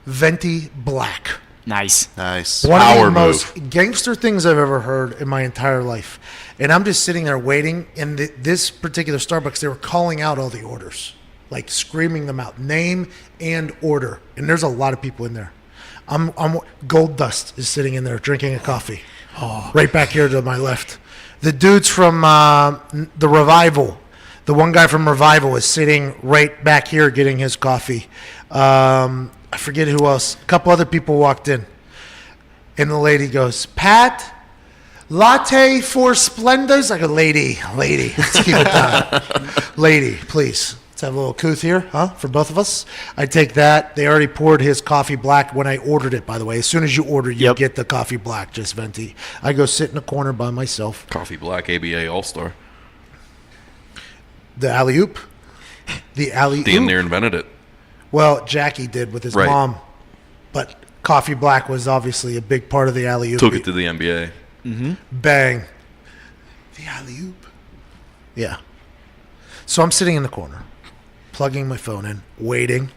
C: Venti Black.
B: Nice.
D: Nice.
C: One of
A: Power
C: the
A: move.
C: most gangster things I've ever heard in my entire life. And I'm just sitting there waiting. And this particular Starbucks, they were calling out all the orders. Like screaming them out, name and order. And there's a lot of people in there. Gold Dust is sitting in there drinking a coffee. Right back here to my left. The dudes from the Revival, the one guy from Revival is sitting right back here getting his coffee. I forget who else. A couple other people walked in. And the lady goes, Pat, latte for Splendors? I go, lady, let's keep it down. Lady, please. Let's have a little couth here, huh? For both of us. I take that. They already poured his coffee black when I ordered it, by the way. As soon as you order, you get the coffee black, just venti. I go sit in a corner by myself.
A: Coffee black, ABA All-Star.
C: The alley-oop. The alley-oop.
A: Damn near invented it.
C: Well, Jackie did with his mom. But coffee black was obviously a big part of the alley-oop.
A: Took it to the NBA.
C: Mm-hmm. Bang. The alley-oop. Yeah. So I'm sitting in the corner, plugging my phone in, waiting.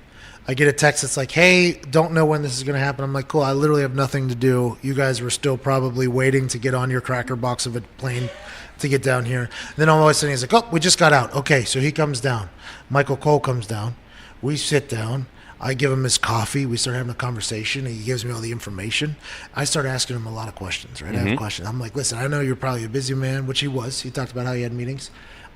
C: I get a text that's like, hey, don't know when this is going to happen. I'm like, cool, I literally have nothing to do. You guys were still probably waiting to get on your cracker box of a plane to get down here. And then all of a sudden he's like, oh, we just got out. Okay, so he comes down. Michael Cole comes down. We sit down. I give him his coffee. We start having a conversation. He gives me all the information. I start asking him a lot of questions, right? I have questions. I'm like, listen, I know you're probably a busy man, which he was. He talked about how he had meetings.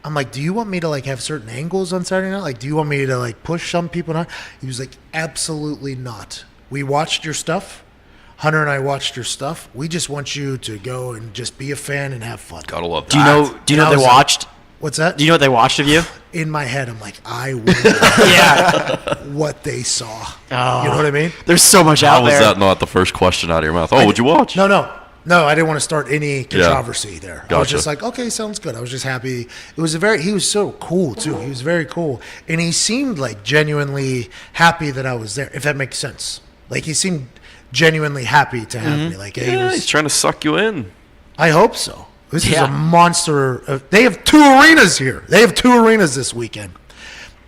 C: I'm like, do you want me to like have certain angles on Saturday night? Like, do you want me to like push some people not? He was like, absolutely not. We watched your stuff. Hunter and I watched your stuff. We just want you to go and just be a fan and have fun.
A: Gotta love that.
B: Do you know what they watched?
C: What's that?
B: Do you know what they watched of you?
C: In my head, I'm like, I will
B: Yeah.
C: what they saw.
B: Oh.
C: You know what I mean?
B: There's so much
A: How
B: out
A: was
B: there.
A: that not the first question out of your mouth? Oh, what'd you watch?
C: No, I didn't want to start any controversy there. I was
A: Gotcha.
C: just like, okay, sounds good. I was just happy. He was so cool too. He was very cool. And he seemed like genuinely happy that I was there, if that makes sense. Like he seemed genuinely happy to have me. Like
A: He's trying to suck you in.
C: I hope so. This is a monster. They have 2 arenas here. They have 2 arenas this weekend.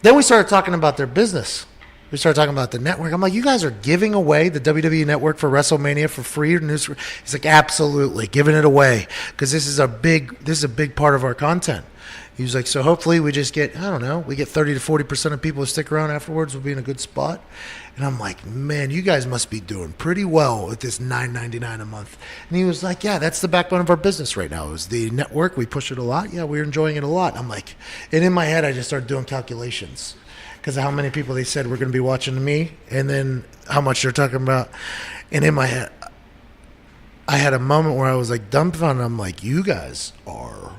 C: Then we started talking about their business. We started talking about the network. I'm like, you guys are giving away the WWE network for WrestleMania for free? He's like, absolutely, giving it away because this is a big part of our content. He was like, so hopefully we just get, I don't know, we get 30 to 40% of people who stick around afterwards. We'll be in a good spot. And I'm like, man, you guys must be doing pretty well with this $9.99 a month. And he was like, yeah, that's the backbone of our business right now. It was the network. We push it a lot. Yeah, we're enjoying it a lot. I'm like, and in my head, I just started doing calculations because of how many people they said were going to be watching me and then how much they're talking about. And in my head, I had a moment where I was like dumbfounded. I'm like, you guys are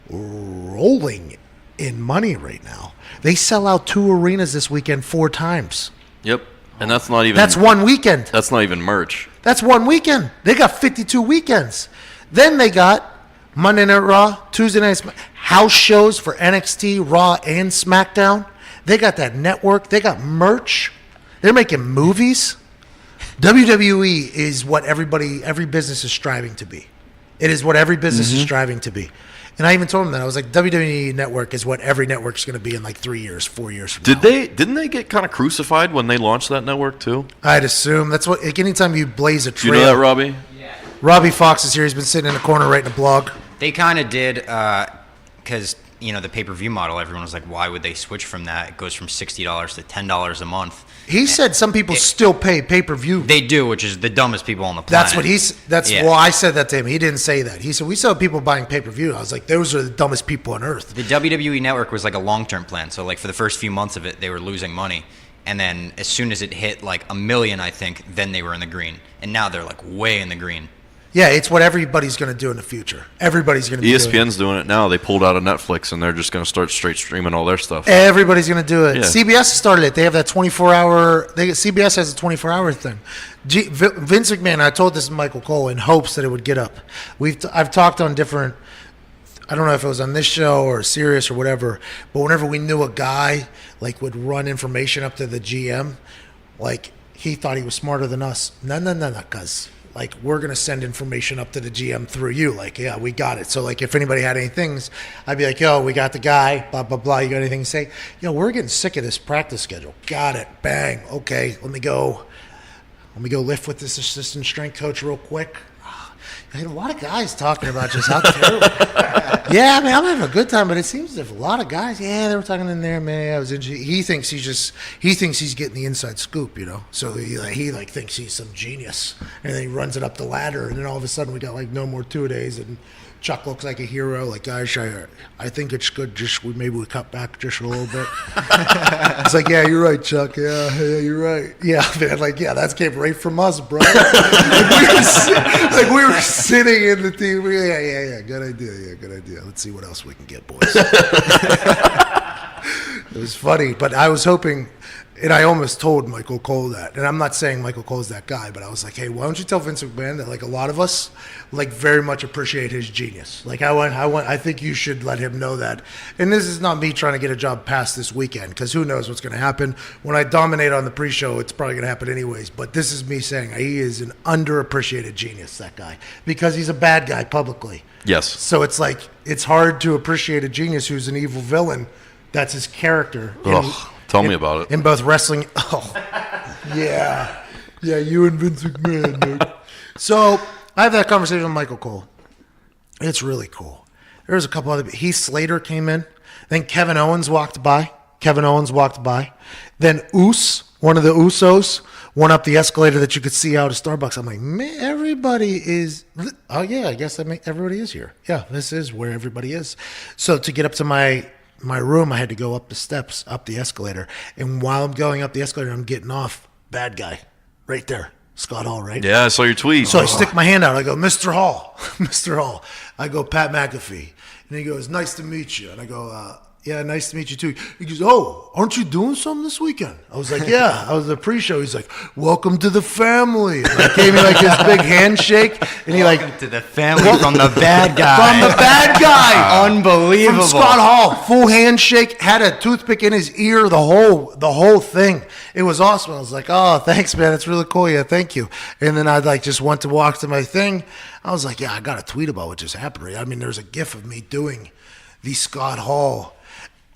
C: rolling in money right now. They sell out 2 arenas this weekend 4 times.
A: Yep. And that's not even...
C: That's one weekend.
A: That's not even merch.
C: That's one weekend. They got 52 weekends. Then they got Monday Night Raw, Tuesday Night house shows for NXT, Raw, and SmackDown. They got that network. They got merch. They're making movies. WWE is what every business is striving to be. It is what every business is striving to be. And I even told him that. I was like, WWE Network is what every network's going to be in like 3 years, 4 years from now.
A: Didn't they get kind of crucified when they launched that network too?
C: I'd assume. That's what, like, anytime you blaze a trail.
A: You know that, Robbie?
H: Yeah.
C: Robbie Fox is here. He's been sitting in the corner writing a blog.
H: They kind of did, because, the pay-per-view model, everyone was like, why would they switch from that? It goes from $60 to $10 a month.
C: He said some people still pay pay-per-view.
H: They do, which is the dumbest people on the planet.
C: Well, I said that to him. He didn't say that. He said, we saw people buying pay-per-view. I was like, those are the dumbest people on earth.
H: The WWE Network was like a long-term plan. So, like, for the first few months of it, they were losing money. And then as soon as it hit, like, 1 million, I think, then they were in the green. And now they're, like, way in the green.
C: Yeah, it's what everybody's going to do in the future. Everybody's going to be
A: ESPN's doing it now. They pulled out of Netflix, and they're just going to start straight streaming all their stuff.
C: Everybody's going to do it.
A: Yeah.
C: CBS started it. They have that 24-hour. CBS has a 24-hour thing. Vince McMahon. I told this to Michael Cole in hopes that it would get up. I've talked on different. I don't know if it was on this show or Sirius or whatever. But whenever we knew a guy like would run information up to the GM, like he thought he was smarter than us. No, cuz. Like, we're going to send information up to the GM through you. Like, yeah, we got it. So, like, if anybody had any things, I'd be like, yo, we got the guy, blah, blah, blah. You got anything to say? Yo, we're getting sick of this practice schedule. Got it. Bang. Okay, let me go lift with this assistant strength coach real quick. I had a lot of guys talking about just how terrible. Yeah, I mean, I'm having a good time, but it seems as if a lot of guys, they were talking in there, man. I was interested. He thinks he's getting the inside scoop, So he thinks he's some genius, and then he runs it up the ladder, and then all of a sudden we got like no more 2-a-days, and Chuck looks like a hero. Like, guys, I think it's good. Maybe we cut back just a little bit. It's like, yeah, you're right, Chuck. Yeah, you're right. Yeah, man. Like, yeah, that came right from us, bro. we were sitting in the team. Yeah. Good idea. Yeah, good idea. Let's see what else we can get, boys. It was funny, but I was hoping, and I almost told Michael Cole that. And I'm not saying Michael Cole's that guy, but I was like, hey, why don't you tell Vince McMahon that like a lot of us like very much appreciate his genius. Like I think you should let him know that. And this is not me trying to get a job past this weekend, because who knows what's going to happen. When I dominate on the pre-show, it's probably going to happen anyways. But this is me saying he is an underappreciated genius, that guy, because he's a bad guy publicly.
A: Yes.
C: So it's like, it's hard to appreciate a genius who's an evil villain. That's his character.
A: Tell me about it.
C: In both wrestling. Oh, yeah. Yeah, you and Vince McMahon, dude. So I have that conversation with Michael Cole. It's really cool. There's a couple other. Heath Slater came in. Then Kevin Owens walked by. Then one of the Usos, went up the escalator that you could see out of Starbucks. I'm like, man, everybody is. Oh, yeah, I guess everybody is here. Yeah, this is where everybody is. So to get up to my room, I had to go up the steps, up the escalator. And while I'm going up the escalator, I'm getting off. Bad guy. Right there. Scott Hall, right?
A: Yeah, I saw your tweet.
C: So I stick my hand out. I go, Mr. Hall. Mr. Hall. I go, Pat McAfee. And he goes, nice to meet you. And I go, yeah, nice to meet you too. He goes, oh, aren't you doing something this weekend? I was like, yeah. I was at the pre-show. He's like, welcome to the family. And he gave me like his big handshake. And he like,
H: to the family from the bad guy.
C: From the bad guy.
H: Unbelievable.
C: From Scott Hall. Full handshake. Had a toothpick in his ear. The whole thing. It was awesome. I was like, oh, thanks, man. That's really cool. Yeah, thank you. And then I like just went to walk to my thing. I was like, yeah, I got a tweet about what just happened. I mean, there's a gif of me doing the Scott Hall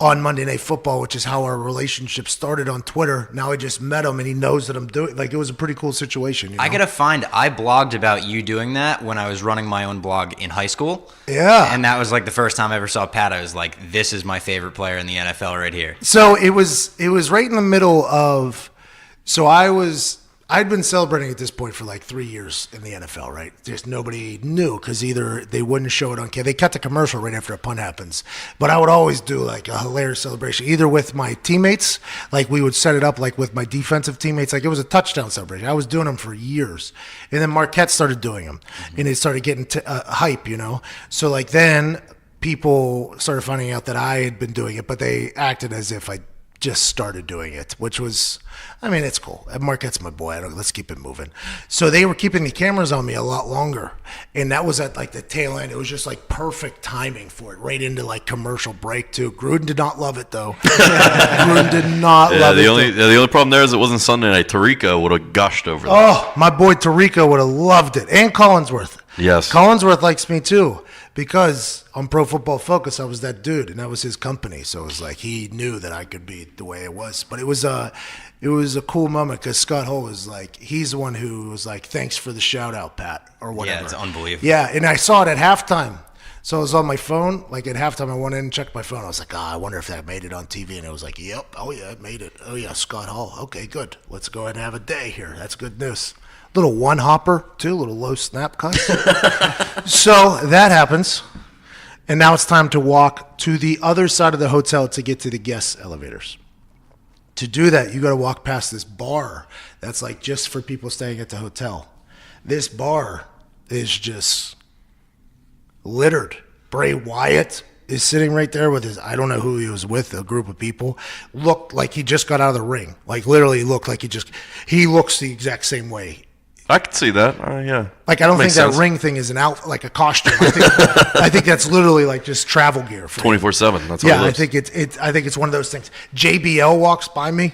C: on Monday Night Football, which is how our relationship started on Twitter. Now I just met him and he knows that I'm doing. Like, it was a pretty cool situation. You know?
H: I blogged about you doing that when I was running my own blog in high school.
C: Yeah.
H: And that was like the first time I ever saw Pat. I was like, this is my favorite player in the NFL right here.
C: So it was right in the middle of, so I'd been celebrating at this point for like 3 years in the NFL, right? Just nobody knew, because either they wouldn't show it on camera. They cut the commercial right after a punt happens. But I would always do like a hilarious celebration, either with my teammates, like we would set it up like with my defensive teammates. Like it was a touchdown celebration. I was doing them for years. And then Marquette started doing them. And it started getting hype, you know? So like then people started finding out that I had been doing it, but they acted as if I just started doing it, which was, I mean, it's cool. Marquette's my boy. Let's keep it moving. So they were keeping the cameras on me a lot longer, and that was at like the tail end. It was just like perfect timing for it, right into like commercial break too. Gruden did not love it though. Gruden did not love it.
A: The only problem there is it wasn't Sunday night. Tariqa would have gushed over that.
C: Oh, my boy Tariqa would have loved it, and Collinsworth.
A: Yes,
C: Collinsworth likes me too. Because on Pro Football Focus, I was that dude, and that was his company. So it was like he knew that I could be the way it was. But it was a cool moment, because Scott Hall was like, he's the one who was like, thanks for the shout out, Pat, or whatever.
H: Yeah, it's unbelievable.
C: Yeah, and I saw it at halftime. So I was on my phone. Like at halftime, I went in and checked my phone. I was like, I wonder if that made it on TV. And it was like, yep. Oh, yeah, it made it. Oh, yeah, Scott Hall. Okay, good. Let's go ahead and have a day here. That's good news. Little one hopper, too. Little low snap cut. So that happens. And now it's time to walk to the other side of the hotel to get to the guest elevators. To do that, you got to walk past this bar that's like just for people staying at the hotel. This bar is just littered. Bray Wyatt is sitting right there with his, I don't know who he was with, a group of people. Looked like he just got out of the ring. Like literally looked like he looks the exact same way.
A: I could see that. Yeah.
C: Like I don't think
A: Makes sense.
C: that ring thing is an outfit, like a costume. I think that's literally like just travel gear.
A: 24/7. That's how
C: yeah.
A: it
C: I
A: looks.
C: think it's one of those things. JBL walks by me,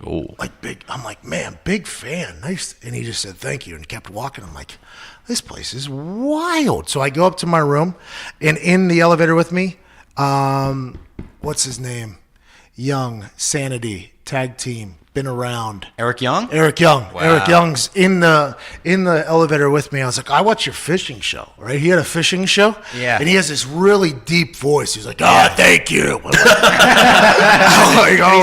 A: Oh.
C: like big. I'm like, man, big fan. Nice. And he just said thank you and kept walking. I'm like, this place is wild. So I go up to my room, and in the elevator with me, what's his name? Young Sanity Tag Team. Been around.
H: Eric Young?
C: Eric Young.
H: Wow.
C: Eric Young's in the elevator with me. I was like, I watch your fishing show, right? He had a fishing show.
H: Yeah.
C: And he has this really deep voice. He's like, thank you.
H: He's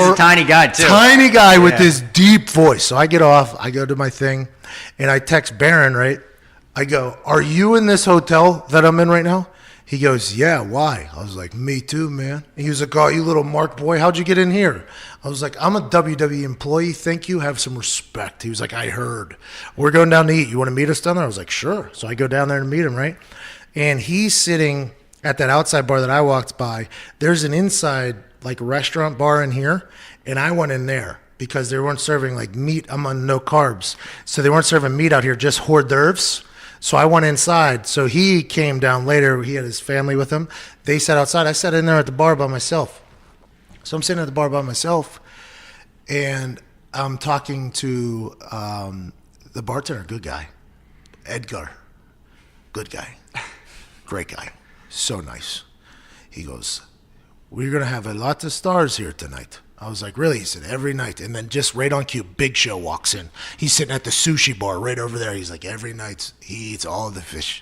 H: a tiny guy, too.
C: Tiny guy with this deep voice. So I get off. I go to my thing, and I text Barron, right? I go, are you in this hotel that I'm in right now? He goes, yeah, why? I was like, me too, man. He was like, oh, you little Mark boy, how'd you get in here? I was like, I'm a WWE employee. Thank you. Have some respect. He was like, I heard. We're going down to eat. You want to meet us down there? I was like, sure. So I go down there to meet him, right? And he's sitting at that outside bar that I walked by. There's an inside like a restaurant bar in here, and I went in there because they weren't serving like meat. I'm on no carbs, so they weren't serving meat out here, just hors d'oeuvres. So I went inside. So he came down later. He had his family with him. They sat outside. I sat in there at the bar by myself. So I'm sitting at the bar by myself, and I'm talking to the bartender, good guy, Edgar, good guy, great guy, so nice. He goes, "We're going to have a lot of stars here tonight." I was like, "Really?" He said, "Every night." And then just right on cue, Big Show walks in. He's sitting at the sushi bar right over there. He's like, "Every night he eats all of the fish."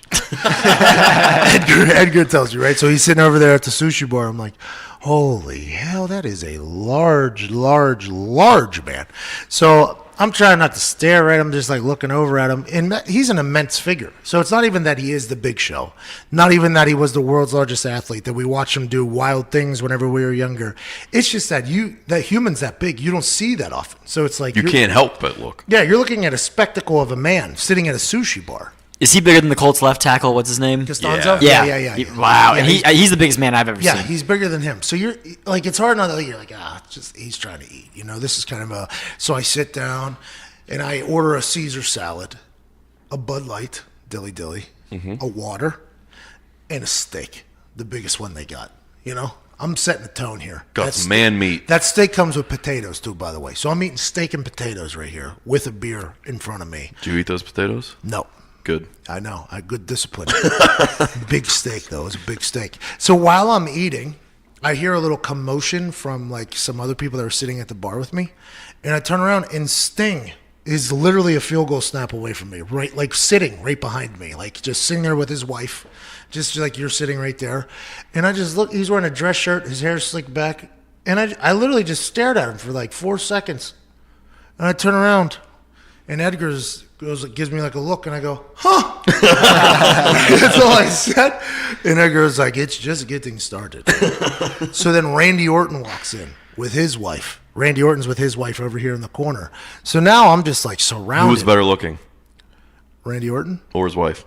C: Edgar tells you, right? So he's sitting over there at the sushi bar. I'm like, holy hell, that is a large man. So I'm trying not to stare at him, just like looking over at him. And he's an immense figure. So it's not even that he is the Big Show. Not even that he was the world's largest athlete, that we watch him do wild things whenever we were younger. It's just that humans that big, you don't see that often. So it's like
A: You can't help but look.
C: Yeah, you're looking at a spectacle of a man sitting at a sushi bar.
B: Is he bigger than the Colts left tackle? What's his name?
C: Costanzo?
B: Yeah. Wow. And he's the biggest man I've ever seen.
C: Yeah, he's bigger than him. So you're like, it's hard not to, you're like, just he's trying to eat. This is kind of a. So I sit down and I order a Caesar salad, a Bud Light, dilly, a water, and a steak, the biggest one they got. I'm setting the tone here.
A: Got some man meat.
C: That steak comes with potatoes too, by the way. So I'm eating steak and potatoes right here with a beer in front of me.
A: Do you eat those potatoes?
C: No.
A: Good.
C: I know. I had good discipline. Big steak, though. It was a big steak. So while I'm eating, I hear a little commotion from like some other people that are sitting at the bar with me. And I turn around and Sting is literally a field goal snap away from me, right? Like sitting right behind me, like just sitting there with his wife, just like you're sitting right there. And I just look, he's wearing a dress shirt, his hair's slicked back. And I literally just stared at him for like 4 seconds. And I turn around and Edgar gives me like a look, and I go, huh? That's all I said. And Edgar's like, it's just getting started. So then Randy Orton walks in with his wife. Randy Orton's with his wife over here in the corner. So now I'm just like surrounded.
A: Who was better looking?
C: Randy Orton?
A: Or his wife?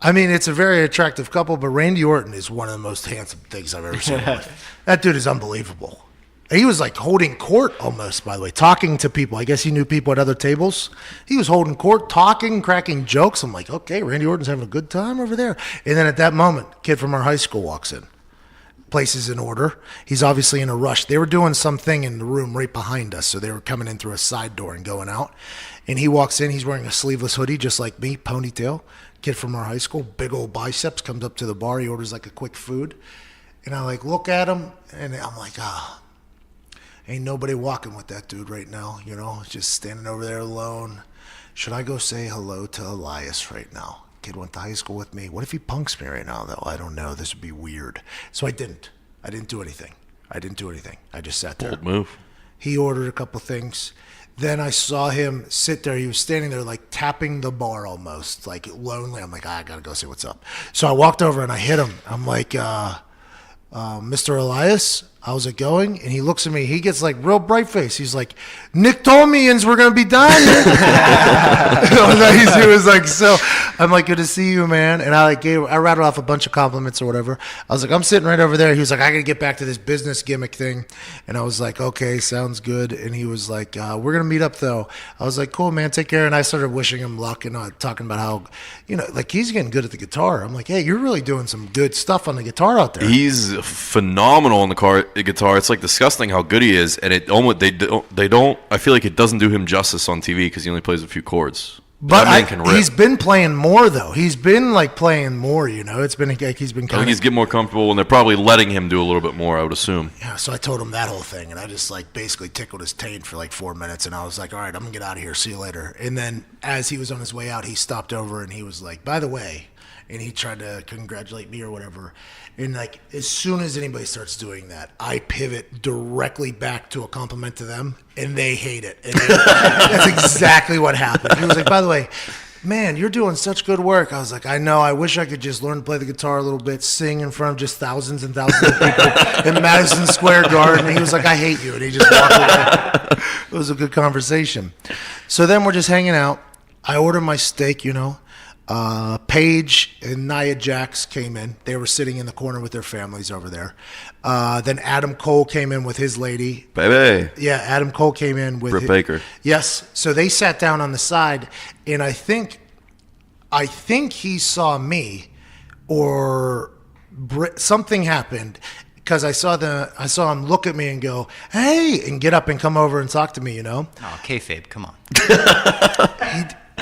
C: I mean, it's a very attractive couple, but Randy Orton is one of the most handsome things I've ever seen in my life. That dude is unbelievable. He was like holding court almost, by the way, talking to people. I guess he knew people at other tables. He was holding court, talking, cracking jokes. I'm like, okay, Randy Orton's having a good time over there. And then at that moment, kid from our high school walks in. Place is in order. He's obviously in a rush. They were doing something in the room right behind us, so they were coming in through a side door and going out. And he walks in. He's wearing a sleeveless hoodie, just like me, ponytail. Kid from our high school, big old biceps, comes up to the bar. He orders like a quick food. And I like look at him, and I'm like, ain't nobody walking with that dude right now, just standing over there alone. Should I go say hello to Elias right now? Kid went to high school with me. What if he punks me right now, though? I don't know. This would be weird. So I didn't. I didn't do anything. I just sat there.
A: Bold move.
C: He ordered a couple things. Then I saw him sit there. He was standing there like tapping the bar almost, like lonely. I'm like, I got to go see what's up. So I walked over and I hit him. I'm like, Mr. Elias, how's it going? And he looks at me. He gets like real bright face. He's like, Nick told me we're going to be dying. He was like, so I'm like, good to see you, man. And I rattled off a bunch of compliments or whatever. I was like, I'm sitting right over there. He was like, I got to get back to this business gimmick thing. And I was like, okay, sounds good. And he was like, we're going to meet up though. I was like, cool, man, take care. And I started wishing him luck and talking about how, like he's getting good at the guitar. I'm like, hey, you're really doing some good stuff on the guitar out there.
A: He's phenomenal on the guitar. It's like disgusting how good he is, and it almost they don't. I feel like it doesn't do him justice on TV because he only plays a few chords.
C: But he's been playing more though. He's been like playing more. It's been like he's been.
A: I think he's getting more comfortable, and they're probably letting him do a little bit more. I would assume.
C: Yeah. So I told him that whole thing, and I just like basically tickled his taint for like 4 minutes, and I was like, all right, I'm gonna get out of here. See you later. And then as he was on his way out, he stopped over and he was like, by the way, and he tried to congratulate me or whatever. And like as soon as anybody starts doing that, I pivot directly back to a compliment to them, and they hate it. And that's exactly what happened. He was like, by the way, man, you're doing such good work. I was like, I know. I wish I could just learn to play the guitar a little bit, sing in front of just thousands and thousands of people in Madison Square Garden. And he was like, I hate you. And he just walked away. It was a good conversation. So then we're just hanging out. I order my steak, Paige and Nia Jax came in. They were sitting in the corner with their families over there. Then Adam Cole came in with his lady.
A: Baby.
C: Yeah, Adam Cole came in with
A: Britt Baker.
C: Yes. So they sat down on the side, and I think he saw me, or something happened, because I saw him look at me and go, "Hey," and get up and come over and talk to me.
H: Oh, kayfabe, come on.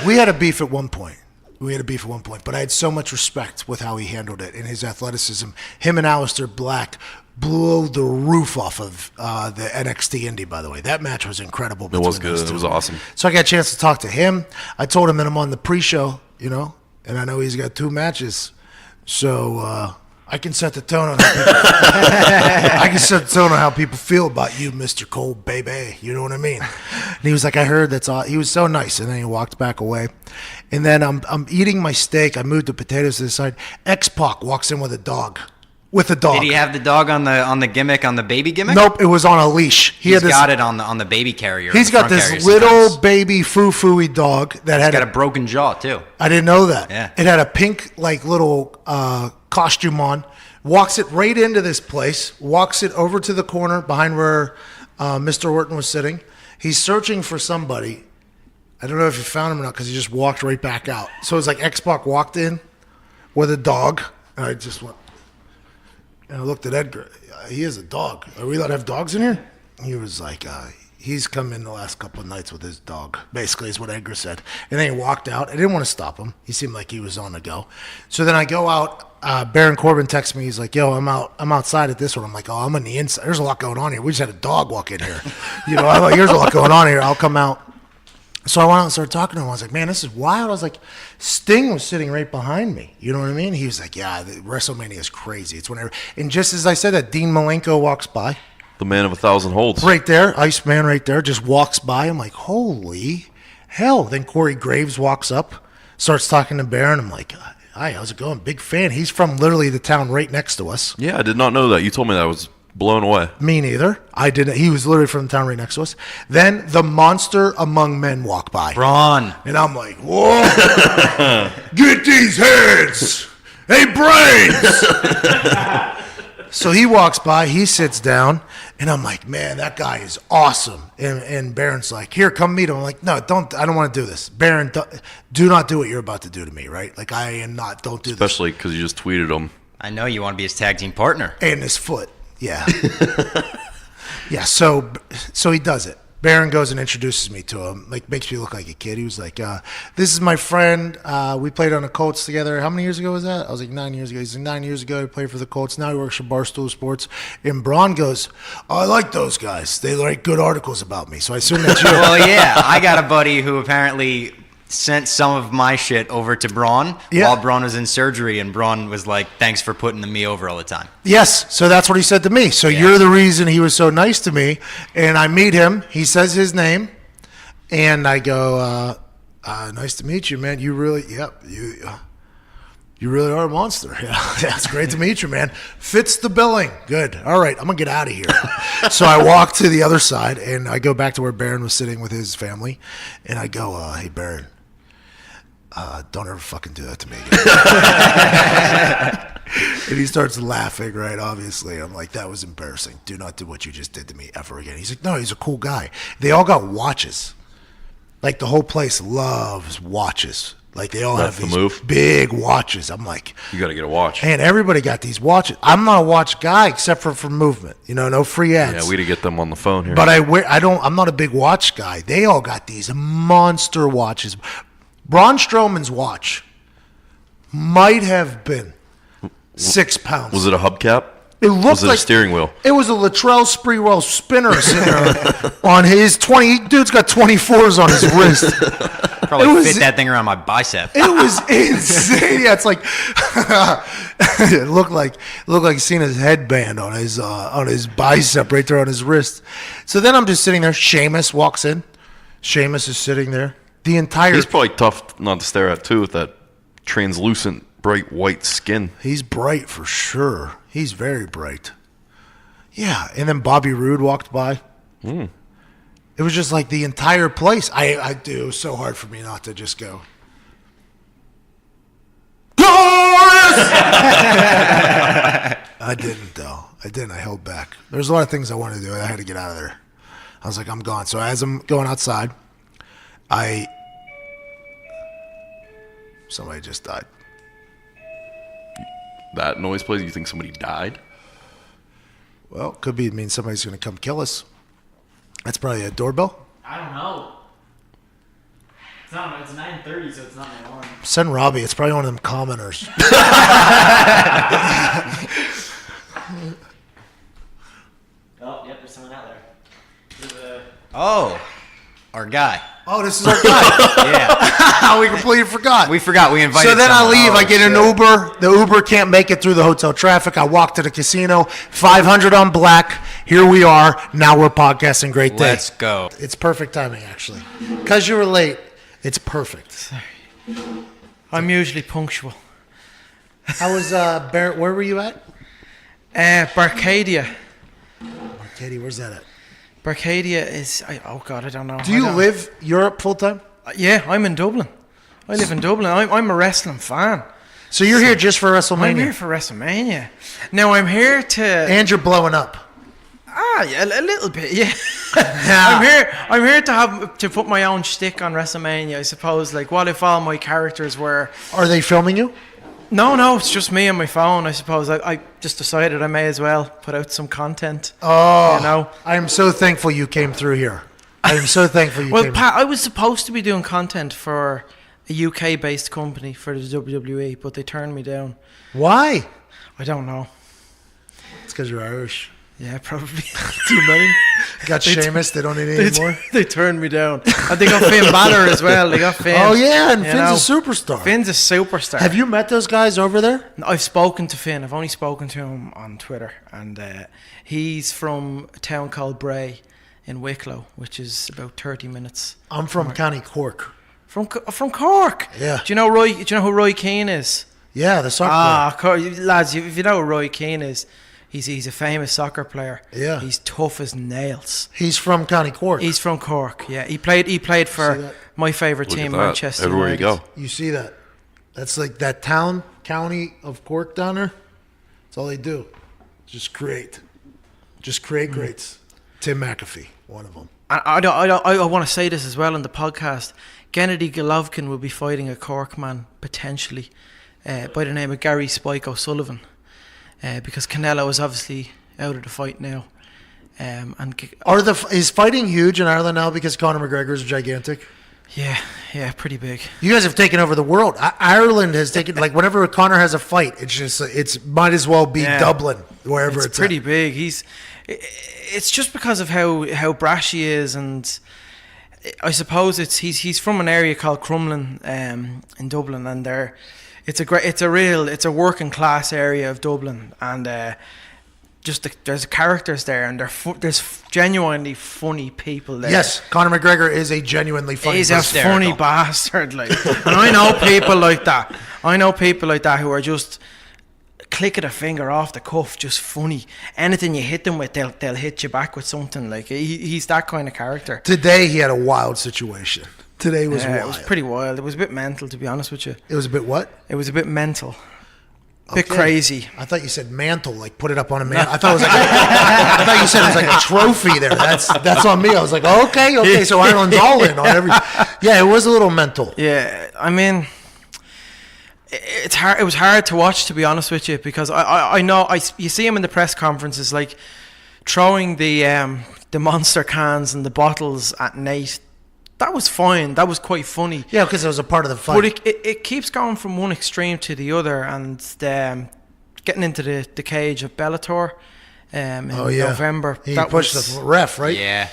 C: We had a beef at one point. But I had so much respect with how he handled it and his athleticism. Him and Aleister Black blew the roof off of the NXT Indie, by the way. That match was incredible.
A: It was
C: between those
A: good.
C: two.
A: It was awesome.
C: So I got a chance to talk to him. I told him that I'm on the pre-show, and I know he's got 2 matches. So I can set the tone on how people feel about you, Mr. Cole, baby. You know what I mean? And he was like, I heard that's all. He was so nice. And then he walked back away. And then I'm eating my steak. I moved the potatoes to the side. X-Pac walks in with a dog.
H: Did he have the dog on the gimmick, on the baby gimmick?
C: Nope, it was on a leash.
H: He's got it on the baby carrier.
C: He's got this little baby foo-foo-y dog that had
H: a broken jaw too.
C: I didn't know that.
H: Yeah.
C: It had a pink little costume on. Walks it right into this place. Walks it over to the corner behind where Mr. Orton was sitting. He's searching for somebody. I don't know if he found him or not because he just walked right back out. So it's like X-Pac walked in with a dog, and I just went. And I looked at Edgar. He is a dog. Are we allowed to have dogs in here? He was like, he's come in the last couple of nights with his dog, basically is what Edgar said. And then he walked out. I didn't want to stop him. He seemed like he was on the go. So then I go out. Baron Corbin texts me. He's like, yo, I'm outside at this one. I'm like, oh, I'm on the inside. There's a lot going on here. We just had a dog walk in here. I'm like, there's a lot going on here. I'll come out. So I went out and started talking to him. I was like, man, this is wild. I was like, Sting was sitting right behind me. You know what I mean? He was like, yeah, WrestleMania is crazy. It's whenever. And just as I said that, Dean Malenko walks by.
A: The man of 1,000 holds.
C: Right there. Iceman right there. Just walks by. I'm like, holy hell. Then Corey Graves walks up, starts talking to Baron. I'm like, hi, how's it going? Big fan. He's from literally the town right next to us.
A: Yeah, I did not know that. You told me that. I was blown away.
C: Me neither. I didn't. He was literally from the town right next to us. Then the monster among men walk by.
H: Braun.
C: And I'm like, whoa. Get these heads. Hey, brains. So he walks by. He sits down. And I'm like, man, that guy is awesome. And Baron's like, here, come meet him. I'm like, no, I don't want to do this. Baron, do not do what you're about to do to me, right? Like, I am not, don't do this.
A: Especially because you just tweeted him.
H: I know you want to be his tag team partner.
C: And his foot. Yeah. Yeah, so he does it. Baron goes and introduces me to him, like makes me look like a kid. He was like, this is my friend. We played on the Colts together. How many years ago was that? I was like 9 years ago. He's like 9 years ago. He played for the Colts. Now he works for Barstool Sports. And Braun goes, I like those guys. They write good articles about me. So I assume that's you.
H: Well, yeah. I got a buddy who apparently sent some of my shit over to Braun while Braun was in surgery, and Braun was like, thanks for putting me over all the time.
C: Yes, so that's what he said to me. So you're the reason he was so nice to me. And I meet him. He says his name. And I go, nice to meet you, man. You really, you really are a monster. Yeah, it's great to meet you, man. Fits the billing. Good. All right, I'm going to get out of here. So I walk to the other side, and I go back to where Baron was sitting with his family. And I go, hey, Baron, don't ever fucking do that to me again. And he starts laughing, right, obviously. I'm like, that was embarrassing. Do not do what you just did to me ever again. He's like, no, he's a cool guy. They all got watches. Like, the whole place loves watches. Like, they all have these big watches. I'm like,
A: you got to get a watch.
C: And everybody got these watches. I'm not a watch guy except for movement. No free ads.
A: Yeah, we to get them on the phone here.
C: But I'm not a big watch guy. They all got these monster watches. Braun Strowman's watch might have been 6 pounds.
A: Was it a hubcap?
C: It looked
A: was it
C: like
A: a steering wheel?
C: It was a Latrell Sprewell spinner sitting there on his 20. Dude's got 24s on his wrist.
H: Probably fit that thing around my bicep.
C: It was insane. Yeah, it's like it looked like seeing his headband on his bicep right there on his wrist. So then I'm just sitting there. Sheamus walks in. Sheamus is sitting there.
A: He's probably tough not to stare at too with that translucent, bright white skin.
C: He's bright for sure. He's very bright. Yeah, and then Bobby Roode walked by. It was just like the entire place. It was so hard for me not to just go. I didn't, though. I didn't. I held back. There's a lot of things I wanted to do. I had to get out of there. I was like, I'm gone. So as I'm going outside, somebody just died.
A: That noise plays. You think somebody died?
C: Well, could be. It means somebody's going to come kill us. That's probably a doorbell.
B: I don't know. It's not. It's 9:30, so it's not my alarm.
C: Send Robbie. It's probably one of them commoners.
B: Oh, yep. There's someone out there.
H: Oh, our guy.
C: Oh, this is our guy.
H: Yeah.
C: We completely forgot.
H: We forgot. We invited
C: So then I
H: someone.
C: leave. I get an Uber. The Uber can't make it through the hotel traffic. I walk to the casino. 500 on black. Here we are. Now we're podcasting. Great day.
H: Let's go.
C: It's perfect timing, actually. Because you were late, it's perfect.
I: I'm usually punctual.
C: How was Barrett? Where were you at?
I: Barcadia.
C: Katie, where's that at?
I: Barcadia is. Oh God, I don't know.
C: Do you live Europe full time?
I: Yeah, I'm in Dublin. I live in Dublin. I'm a wrestling fan.
C: So you're here just for WrestleMania?
I: I'm here for WrestleMania. Now I'm here to.
C: And you're blowing up.
I: Yeah, a little bit. Yeah. I'm here to put my own shtick on WrestleMania. I suppose. Like, what if all my characters were?
C: Are they filming you?
I: No, it's just me and my phone. I suppose I just decided I may as well put out some content.
C: Oh,
I: you know.
C: I'm so thankful you came through here. I am so thankful you came.
I: Well, Pat, I was supposed to be doing content for a UK-based company for the WWE, but they turned me down.
C: Why?
I: I don't know.
C: It's because you're Irish.
I: Yeah, probably.
C: Too many. Got Sheamus. They don't need any anymore.
I: They turned me down. And they got Finn Balor as well. They got Finn.
C: Oh yeah, and
I: you
C: Finn's
I: know.
C: a superstar.
I: Finn's a superstar.
C: Have you met those guys over there?
I: I've spoken to Finn. I've only spoken to him on Twitter, and he's from a town called Bray in Wicklow, which is about 30 minutes.
C: I'm from County Cork.
I: From Cork.
C: Yeah.
I: Do you know Roy? Do you know who Roy Keane is?
C: Yeah, the soccer player.
I: Lads, if you know who Roy Keane is, he's a famous soccer player.
C: Yeah.
I: He's tough as nails.
C: He's from County Cork.
I: He's from Cork. Yeah, he played for my favourite
A: Look
I: team,
A: at that.
I: Manchester
A: Everywhere
I: United.
A: you go.
C: You see that? That's like that county of Cork down there. That's all they do. Just create greats. Tim McAfee, one of them.
I: I want to say this as well on the podcast. Gennady Golovkin will be fighting a Cork man potentially by the name of Gary Spike O'Sullivan, because Canelo is obviously out of the fight now.
C: Is fighting huge in Ireland now because Conor McGregor is gigantic?
I: Yeah, pretty big.
C: You guys have taken over the world. Ireland has taken, like, whenever Conor has a fight, it's might as well be Dublin, wherever it's
I: pretty
C: at.
I: big. It's just because of how brash he is, and I suppose he's from an area called Crumlin in Dublin, and it's a working class area of Dublin, and there's characters there, and there's genuinely funny people there.
C: Yes, Conor McGregor is a genuinely funny
I: He's
C: person.
I: a funny bastard, like, and I know people like that. I know people like that who are just click of the finger off the cuff, just funny. Anything you hit them with, they'll hit you back with something. Like, he's that kind of character.
C: Today he had a wild situation. Today was wild.
I: It was pretty wild. It was a bit mental, to be honest with you.
C: It was a bit what?
I: It was a bit mental.
C: Okay.
I: Bit crazy.
C: I thought you said mantle, like put it up on a mantle. I thought it was like I thought you said it was like a trophy there. That's on me. I was like, okay, so Ireland's all in on every. Yeah, it was a little mental.
I: Yeah, I mean, it's hard. It was hard to watch, to be honest with you, because I know you see him in the press conferences, like throwing the monster cans and the bottles at Nate. That was fine. That was quite funny.
C: Yeah, because it was a part of the fight.
I: But it keeps going from one extreme to the other, and getting into the cage of Bellator in November.
C: He pushed the ref, right?
H: Yeah.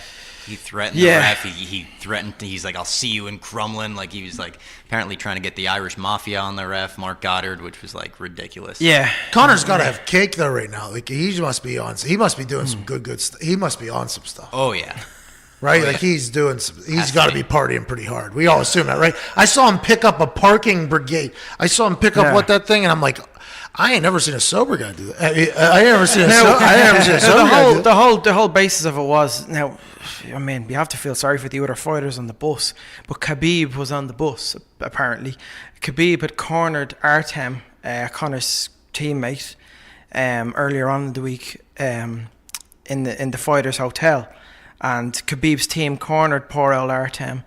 H: He threatened the ref. He threatened. He's like, "I'll see you in Crumlin." Like, he was like apparently trying to get the Irish Mafia on the ref, Mark Goddard, which was like ridiculous.
I: Yeah,
C: Connor's got to have cake though right now. Like, he must be on. He must be doing some good stuff. He must be on some stuff.
H: Oh yeah.
C: Right, like he's doing some. He's got to be partying pretty hard. We all assume that, right? I saw him pick up a parking brigade. I saw him pick up that thing, and I'm like, I ain't never seen a sober guy do that. I ain't never seen a sober guy do that.
I: The whole basis of it was, now, I mean, you have to feel sorry for the other fighters on the bus, but Khabib was on the bus apparently. Khabib had cornered Artem Conor's teammate, earlier on in the week, in the Fighters Hotel, and Khabib's team cornered poor old Artem,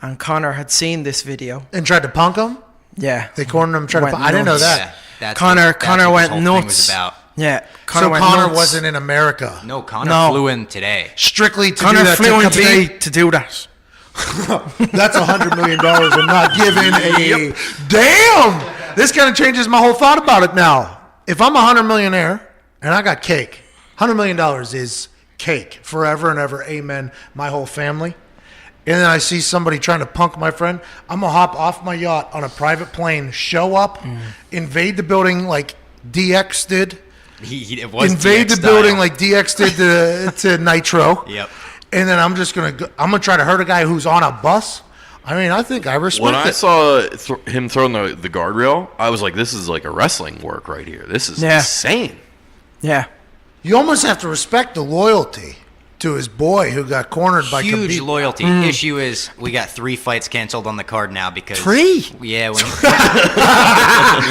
I: and Conor had seen this video
C: And tried to punk him?
I: Yeah,
C: They cornered him, tried to
I: Went
C: punk. I didn't know
I: nuts.
C: that.
H: That's
I: Connor
H: what this
I: went
H: whole thing
I: nuts.
H: was about.
I: Yeah,
C: So
I: went
C: Conor
I: nuts.
C: wasn't in America.
H: No, Connor
I: No.
H: flew in today.
C: Strictly to
I: Conor
C: do that
I: flew in
C: to Khabib.
I: today to do that.
C: That's $100 million I'm not giving a damn. This kind of changes my whole thought about it now. If I'm a $100 millionaire and I got cake, $100 million is cake forever and ever. Amen. My whole family. And then I see somebody trying to punk my friend. I'm gonna hop off my yacht on a private plane, show up, invade the building like DX did.
H: It was
C: Invade
H: DX
C: the building
H: style.
C: like DX did to Nitro.
H: Yep.
C: And then I'm just gonna try to hurt a guy who's on a bus. I mean, I think I respect
A: When I
C: it.
A: saw him throwing the guardrail, I was like, "This is like a wrestling work right here. This is
I: Yeah.
A: insane."
I: Yeah,
C: You almost have to respect the loyalty to his boy who got cornered by
H: Huge
C: Khabib.
H: loyalty. Issue is we got 3 fights canceled on the card now because
C: 3?
H: Yeah,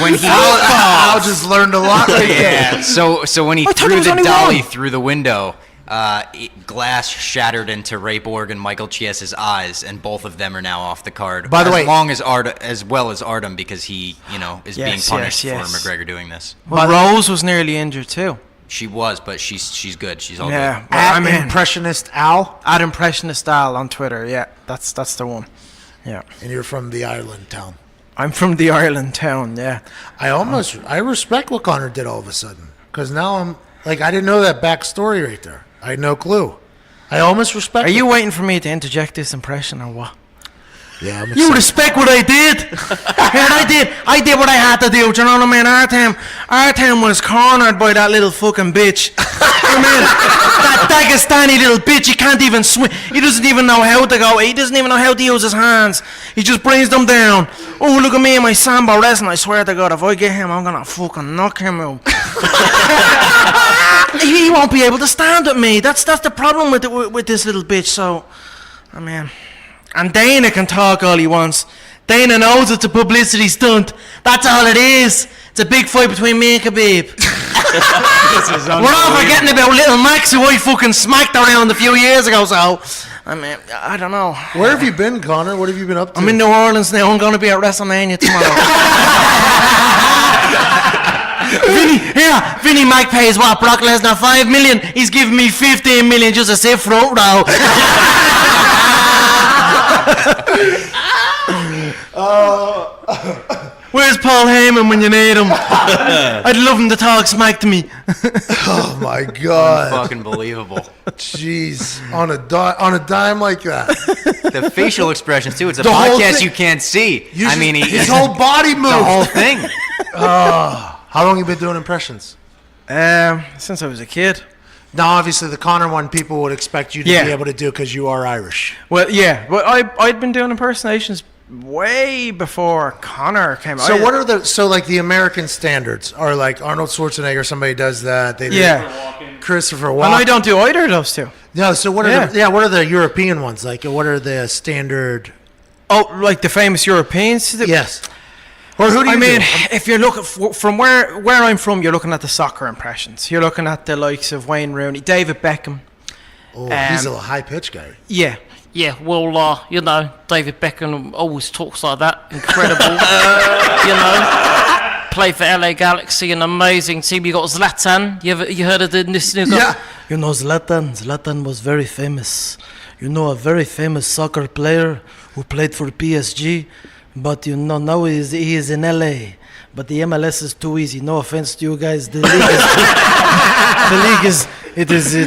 H: when he
C: Al just learned a lot right there.
H: yeah. So when he
I: I thought
H: threw
I: there was
H: the
I: only
H: dolly
I: one.
H: through the window, glass shattered into Ray Borg and Michael Chies's eyes, and both of them are now off the card.
C: By the way-
H: as well as Artem because he is being
I: Yes,
H: punished
I: yes.
H: for McGregor doing this.
I: well, Rose was nearly injured too.
H: She was, but she's good. She's all
I: Yeah,
H: good.
I: well,
C: At
I: I mean,
C: Impressionist Al,
I: at Impressionist Style on Twitter. Yeah, that's the one. Yeah,
C: and you're from the Ireland town.
I: I'm from the Ireland town. Yeah,
C: I respect what Conor did all of a sudden because now I'm like I didn't know that backstory right there. I had no clue. I almost respect.
I: are
C: it.
I: you waiting for me to interject this impression or what?
C: Yeah, I'm
I: You
C: excited.
I: respect what I did? And I did what I had to do. Do you know what I mean? Artem was cornered by that little fucking bitch. I mean, that Dagestani little bitch. He can't even swim. He doesn't even know how to go. He doesn't even know how to use his hands. He just brings them down. Oh, look at me and my sambo wrestling. I swear to God, if I get him, I'm gonna fucking knock him out. He won't be able to stand with me. That's the problem with this little bitch. So, I mean. And Dana can talk all he wants. Dana knows it's a publicity stunt. That's all it is. It's a big fight between me and Khabib. We're all forgetting about little Max who I fucking smacked around a few years ago, so I mean, I don't know.
C: Where have you been, Conor? What have you been up to?
I: I'm in New Orleans now. I'm going to be at WrestleMania tomorrow. Vinny Mac pays what? Brock Lesnar $5 million. He's giving me $15 million just to sit front row. Where's Paul Heyman when you need him? I'd love him to talk smack to me.
C: Oh my God!
H: Fucking believable.
C: Jeez, on a dime like that.
H: The facial expressions too. It's a
C: The whole
H: podcast
C: thing-
H: you can't see.
C: You
H: I
C: just-
H: mean,
C: his whole body moved.
H: the whole thing.
C: How long you been doing impressions?
I: Since I was a kid.
C: Now, obviously, the Conor one people would expect you to
I: Yeah.
C: be able to do because you are Irish.
I: Well, yeah, but I'd been doing impersonations way before Conor came out.
C: So what are the American standards? Are like Arnold Schwarzenegger? Somebody does that. They do Christopher Walken.
I: And I don't do either of those two.
C: No. So what are what are the European ones like? What are the standard?
I: Oh, like the famous Europeans?
C: Yes. Or who do you
I: I mean,
C: do?
I: if you're looking from where I'm from, you're looking at the soccer impressions. You're looking at the likes of Wayne Rooney, David Beckham.
C: Oh, he's a high pitch guy.
I: Yeah.
J: Yeah, well, David Beckham always talks like that. Incredible. Played for LA Galaxy, an amazing team. You got Zlatan. You heard of this new guy?
C: Yeah.
I: You know Zlatan? Zlatan was very famous. You know, a very famous soccer player who played for PSG. But now he is in LA. But the MLS is too easy. No offense to you guys. The league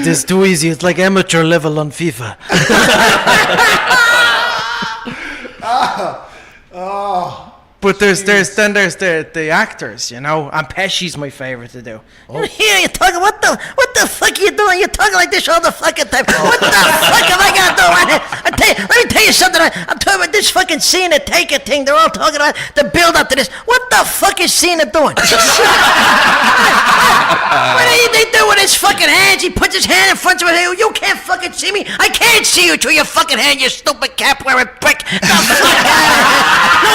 I: is too easy. It's like amateur level on FIFA. But there's the actors, and Pesci's my favorite to do.
K: Here you talking? What the fuck are you doing? You're talking like this all the fucking time. What the fuck am I gonna do? Let me tell you something about. I'm talking about this fucking Cena Taker thing. They're all talking about the build up to this. What the fuck is Cena doing? What do they do with his fucking hands? He puts his hand in front of his head. You can't fucking see me. I can't see you through your fucking hand, you stupid cap wearing prick. No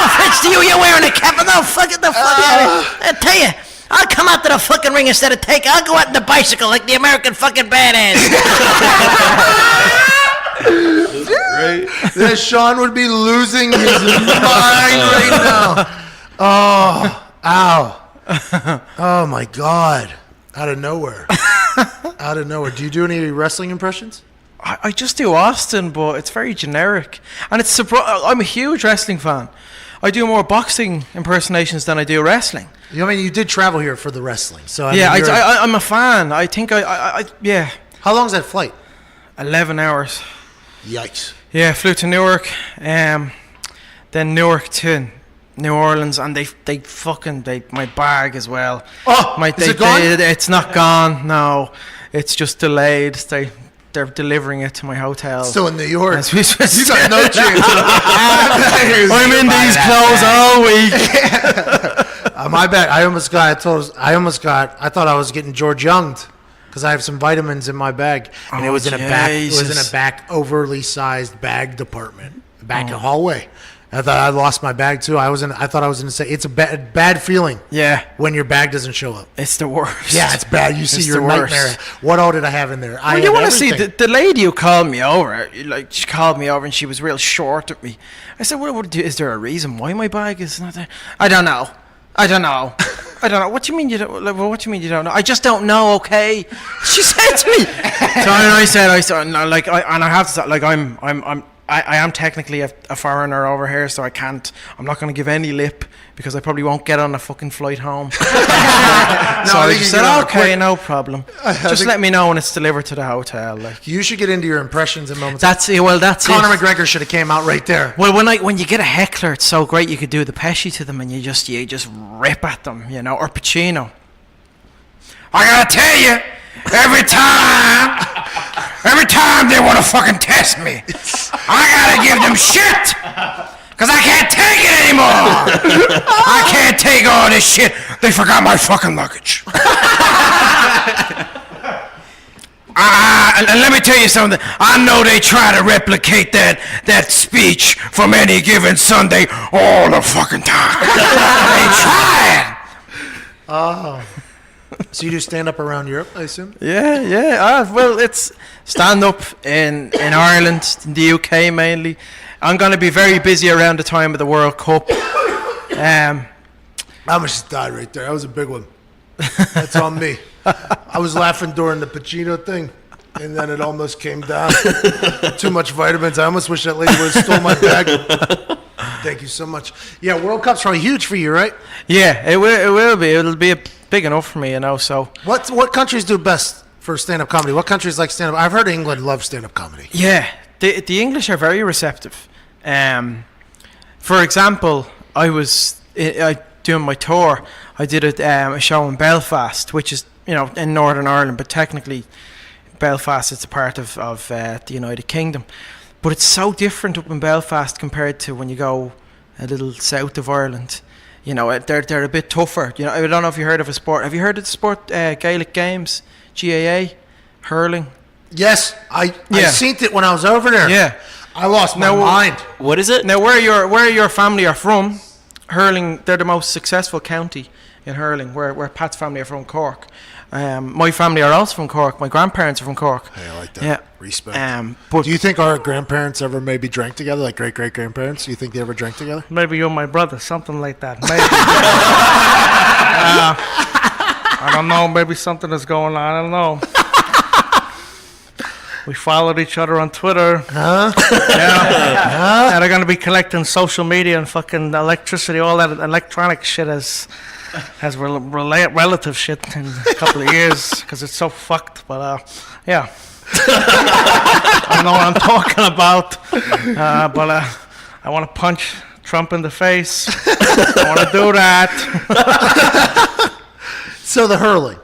K: offense to you. You're wearing a cap. No fucking the fuck out of here. I tell you. I'll come out to the fucking ring instead of Taker. I'll go out in the bicycle like the American fucking badass.
A: Right?
C: That Sean would be losing his mind right now. Oh, ow. Oh, my God. Out of nowhere. Out of nowhere. Do you do any wrestling impressions?
I: I just do Austin, but it's very generic. And it's I'm a huge wrestling fan. I do more boxing impersonations than I do wrestling.
C: I mean, you did travel here for the wrestling. So
I: yeah, I'm a fan. I think yeah.
C: How long is that flight?
I: 11 hours.
C: Yikes.
I: Yeah, flew to Newark, then Newark to New Orleans, and they my bag as well.
C: Oh, is it gone?
I: It's not gone. No, it's just delayed. They're delivering it to my hotel.
C: Still in New York.
I: You
C: got no chance.
I: I'm in these clothes all week.
C: My bad. I thought I was getting George Young'd because I have some vitamins in my bag, and it was in a back overly sized bag department, back in hallway. I thought I lost my bag too. I thought I was in say it's a bad feeling.
I: Yeah.
C: When your bag doesn't show up.
I: It's the worst.
C: Yeah, it's bad. You see your nightmare. What all did I have in there?
I: Well, you want to see the lady who called me over? Like, she called me over and she was real short at me. I said, is there a reason why my bag is not there? I don't know. What do you mean you don't? Like, well, what do you mean you don't know? I just don't know. Okay. She said to me. So I said, no, like, and I have to say, like, I am technically a foreigner over here, so I'm not going to give any lip because I probably won't get on a fucking flight home. So I just said, okay, no problem. Just let me know when it's delivered to the hotel. Like,
C: you should get into your impressions in moments.
I: That's it. Conor
C: McGregor should have came out right there.
I: Well, when you get a heckler, it's so great. You could do the Pesci to them, and you just rip at them, or Pacino. I gotta tell you, every time they want to fucking test me, I gotta give them shit, because I can't take it anymore. I can't take all this shit. They forgot my fucking luggage. And let me tell you something. I know they try to replicate that speech from Any Given Sunday all the fucking time. They try it.
C: Oh. So you do stand-up around Europe, I assume?
I: Yeah. Well, it's stand-up in Ireland, in the UK mainly. I'm going to be very busy around the time of the World Cup.
C: I almost just died right there. That was a big one. That's on me. I was laughing during the Pacino thing, and then it almost came down. Too much vitamins. I almost wish that lady would have stole my bag. Thank you so much. Yeah, World Cup's probably huge for you, right?
I: Yeah, it will be. It'll be big enough for me, So
C: what countries do best for stand-up comedy? What countries like stand-up? I've heard England loves stand-up comedy.
I: Yeah, the English are very receptive. For example, I was doing my tour. I did a show in Belfast, which is in Northern Ireland, but technically Belfast it's a part of the United Kingdom. But it's so different up in Belfast compared to when you go a little south of Ireland. They're a bit tougher. I don't know if you heard of a sport. Have you heard of the sport Gaelic Games, GAA, hurling?
C: Yes, I seen it when I was over there.
I: Yeah,
C: I lost my mind.
B: What is it?
I: Now, where your family are from, hurling, they're the most successful county in hurling. Where Pat's family are from, Cork. My family are also from Cork. My grandparents are from Cork.
C: Hey, I like that.
I: Yeah.
C: Respect.
I: But
C: do you think our grandparents ever maybe drank together, like great-great-grandparents? Do you think they ever drank together?
J: Maybe you're my brother, something like that. Maybe. I don't know. Maybe something is going on. I don't know. We followed each other on Twitter.
C: Huh?
J: Yeah. And they're going to be collecting social media and fucking electricity, all that electronic shit as relative shit in a couple of years because it's so fucked. But yeah. I know what I'm talking about. But I want to punch Trump in the face. I want to do that.
C: So the hurling.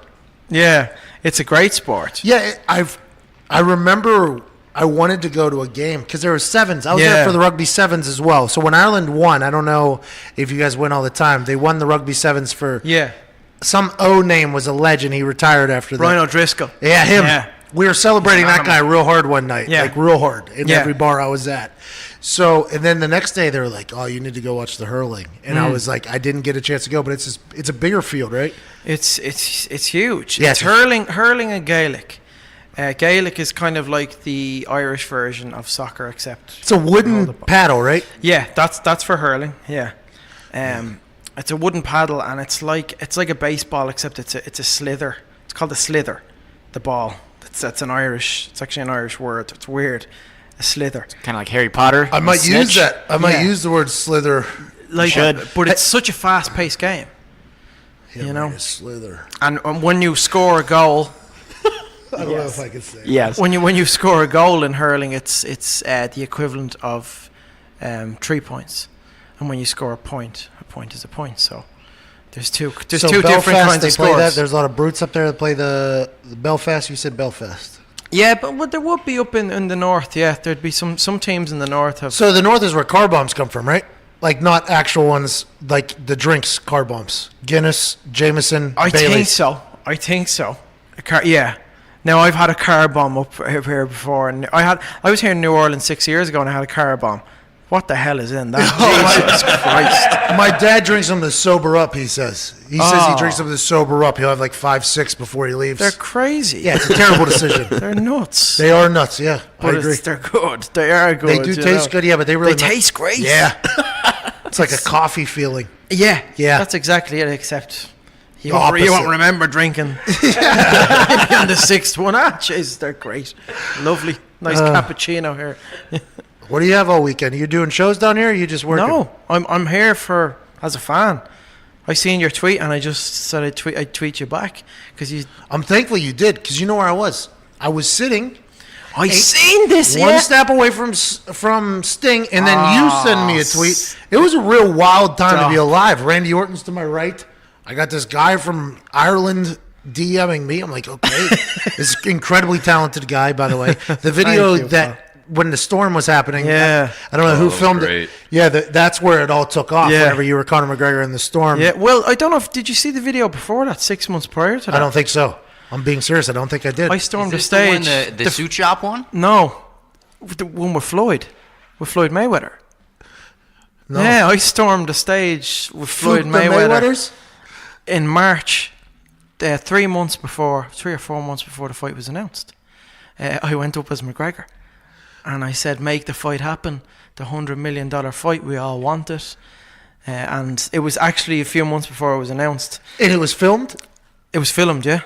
I: Yeah, it's a great sport.
C: Yeah, I remember I wanted to go to a game because there were sevens. I was there
I: Yeah.
C: for the rugby sevens as well. So when Ireland won, I don't know if you guys win all the time. They won the rugby sevens for
I: Yeah.
C: some O name was a legend. He retired after that.
I: Brian O'Driscoll.
C: Yeah, him.
I: Yeah.
C: We were celebrating that guy real hard one night.
I: Yeah.
C: Like real hard in
I: Yeah.
C: every bar I was at. So, and then the next day they were like, "Oh, you need to go watch the hurling." And I was like, I didn't get a chance to go, but it's a bigger field, right?
I: It's huge.
C: Yeah,
I: It's hurling and Gaelic. Gaelic is kind of like the Irish version of soccer, except
C: It's a wooden paddle, right?
I: yeah, that's for hurling. Yeah, it's a wooden paddle, and it's like a baseball, except it's a slither. It's called a slither. The ball. That's an Irish. It's actually an Irish word. It's weird. A slither.
B: Kind of like Harry Potter.
C: I might use
B: Snitch.
C: that. I might
I: Yeah.
C: use the word slither.
I: Like,
B: should.
I: but it's such a fast-paced game.
C: Yeah,
I: You know?
C: right, a slither.
I: And when you score a goal,
C: I don't know if I can say. it.
B: Yes.
I: when you score a goal in hurling, it's the equivalent of 3 points, and when you score a point is a point. So there's two
C: So
I: two
C: Belfast,
I: different kinds
C: they
I: of
C: play
I: scores.
C: that. There's a lot of brutes up there that play the Belfast. You said Belfast.
I: Yeah, but there would be up in the north. Yeah, there'd be some teams in the north have.
C: So the north is where car bombs come from, right? Like not actual ones, like the drinks, car bombs. Guinness, Jameson,
I: I
C: Baileys.
I: think so. Yeah. Now I've had a car bomb up here before, and I was here in New Orleans 6 years ago, and I had a car bomb. What the hell is in that? Jesus Christ!
C: My dad drinks them to sober up. He says he drinks them to sober up. He'll have like 5, 6 before he leaves.
I: They're crazy.
C: Yeah, it's a terrible decision.
I: They're nuts.
C: They are nuts. Yeah, I
I: But
C: agree.
I: they're good. They are good.
C: They do
I: you
C: taste
I: know.
C: good. Yeah, but they really
I: They taste great.
C: Yeah, it's like a coffee feeling.
I: Yeah,
C: Yeah.
I: that's exactly it. Except you
C: The
I: won't
C: opposite.
I: remember drinking. Maybe on the sixth one. Jesus, they're great, lovely, nice cappuccino here.
C: What do you have all weekend? Are you doing shows down here? Or are you just working?
I: No, I'm here as a fan. I seen your tweet and I just said I'd tweet you back because you.
C: I'm thankful you did because you know where I was. I was sitting
I: I seen this.
C: one
I: Yeah.
C: step away from Sting, and then you send me a tweet. It was a real wild time to be
I: Stop.
C: alive. Randy Orton's to my right. I got this guy from Ireland DMing me. I'm like, okay, this incredibly talented guy, by the way. The video
I: you,
C: that when the storm was happening,
I: Yeah.
C: I don't know who
A: that was
C: filmed
A: great.
C: it. Yeah, that's where it all took off.
I: Yeah.
C: Whenever you were Conor McGregor in the storm.
I: Yeah. Well, I don't know. Did you see the video before that? 6 months prior to that.
C: I don't think so. I'm being serious. I don't think I did.
I: I stormed the
H: Is this the one,
I: stage.
H: the suit shop one?
I: No, the one with Floyd Mayweather.
C: No.
I: Yeah, I stormed the stage with Floyd
C: The
I: Mayweather
C: Mayweathers?
I: in March, 3 months before, 3 or 4 months before the fight was announced. I went up as McGregor, and I said, "Make the fight happen. The $100 million fight. We all want it." And it was actually a few months before it was announced.
C: And it was filmed?
I: It was filmed, yeah.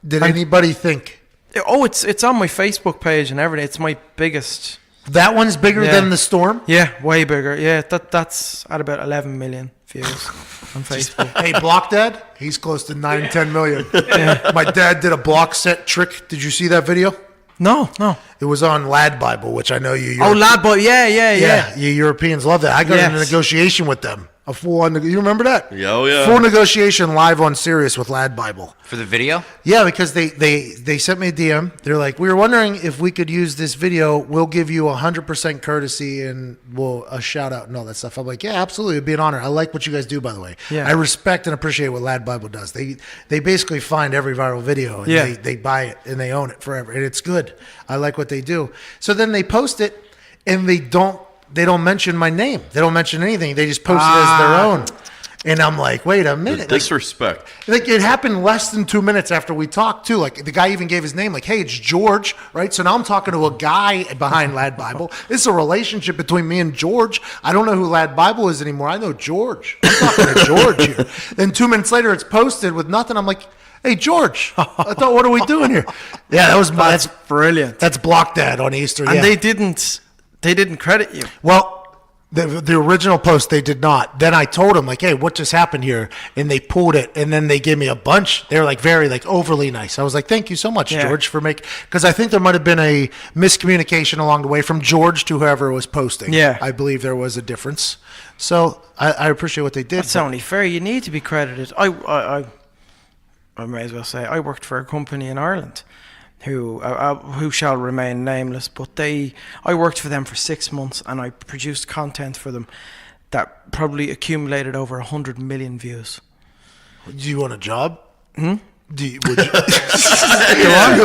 C: Did anybody think
I: Oh, it's on my Facebook page and everything. It's my biggest.
C: that one's bigger
I: Yeah.
C: than the storm?
I: Yeah, way bigger. Yeah, that's at about 11 million views on Facebook.
C: Hey, Block Dad, he's close to 9, 10 million. My dad did a block set trick. Did you see that video?
I: No.
C: It was on Lad Bible, which I know you.
I: Oh, lad boy. Yeah.
C: Yeah, you Europeans love that. I got in a
I: Yes.
C: negotiation with them. A full-on. You remember that?
A: Yeah, oh, yeah.
C: Full negotiation live on Sirius with Lad Bible.
H: For the video?
C: Yeah, because they sent me a DM. They're like, we were wondering if we could use this video. We'll give you 100% courtesy and a shout out and all that stuff. I'm like, yeah, absolutely, it'd be an honor. I like what you guys do, by the way.
I: Yeah.
C: I respect and appreciate what Lad Bible does. They basically find every viral video and
I: Yeah.
C: they buy it and they own it forever, and it's good. I like what they do. So then they post it, and they don't mention my name. They don't mention anything. They just post it as their own. And I'm like, wait a
A: The
C: minute. Like,
A: disrespect.
C: like it happened less than 2 minutes after we talked too. Like the guy even gave his name. Like, hey, it's George, right? So now I'm talking to a guy behind Lad Bible. This is a relationship between me and George. I don't know who Lad Bible is anymore. I know George. I'm talking to George here. Then 2 minutes later, it's posted with nothing. I'm like, hey, George. I thought, what are we doing here? Yeah, that's
I: Brilliant.
C: That's Block Dad on Easter.
I: And
C: yeah.
I: they didn't credit you.
C: Well, the original post, they did not. Then I told them, like, hey, what just happened here? And they pulled it, and then they gave me a bunch. They were, like, very, like, overly nice. I was like, thank you so much,
I: Yeah.
C: George, for making... Because I think there might have been a miscommunication along the way from George to whoever was posting.
I: Yeah.
C: I believe there was a difference. So I appreciate what they did.
I: That's only fair. You need to be credited. I may as well say I worked for a company in Ireland who shall remain nameless. But I worked for them for 6 months, and I produced content for them that probably accumulated over 100 million views.
C: Do you want a job? Would you,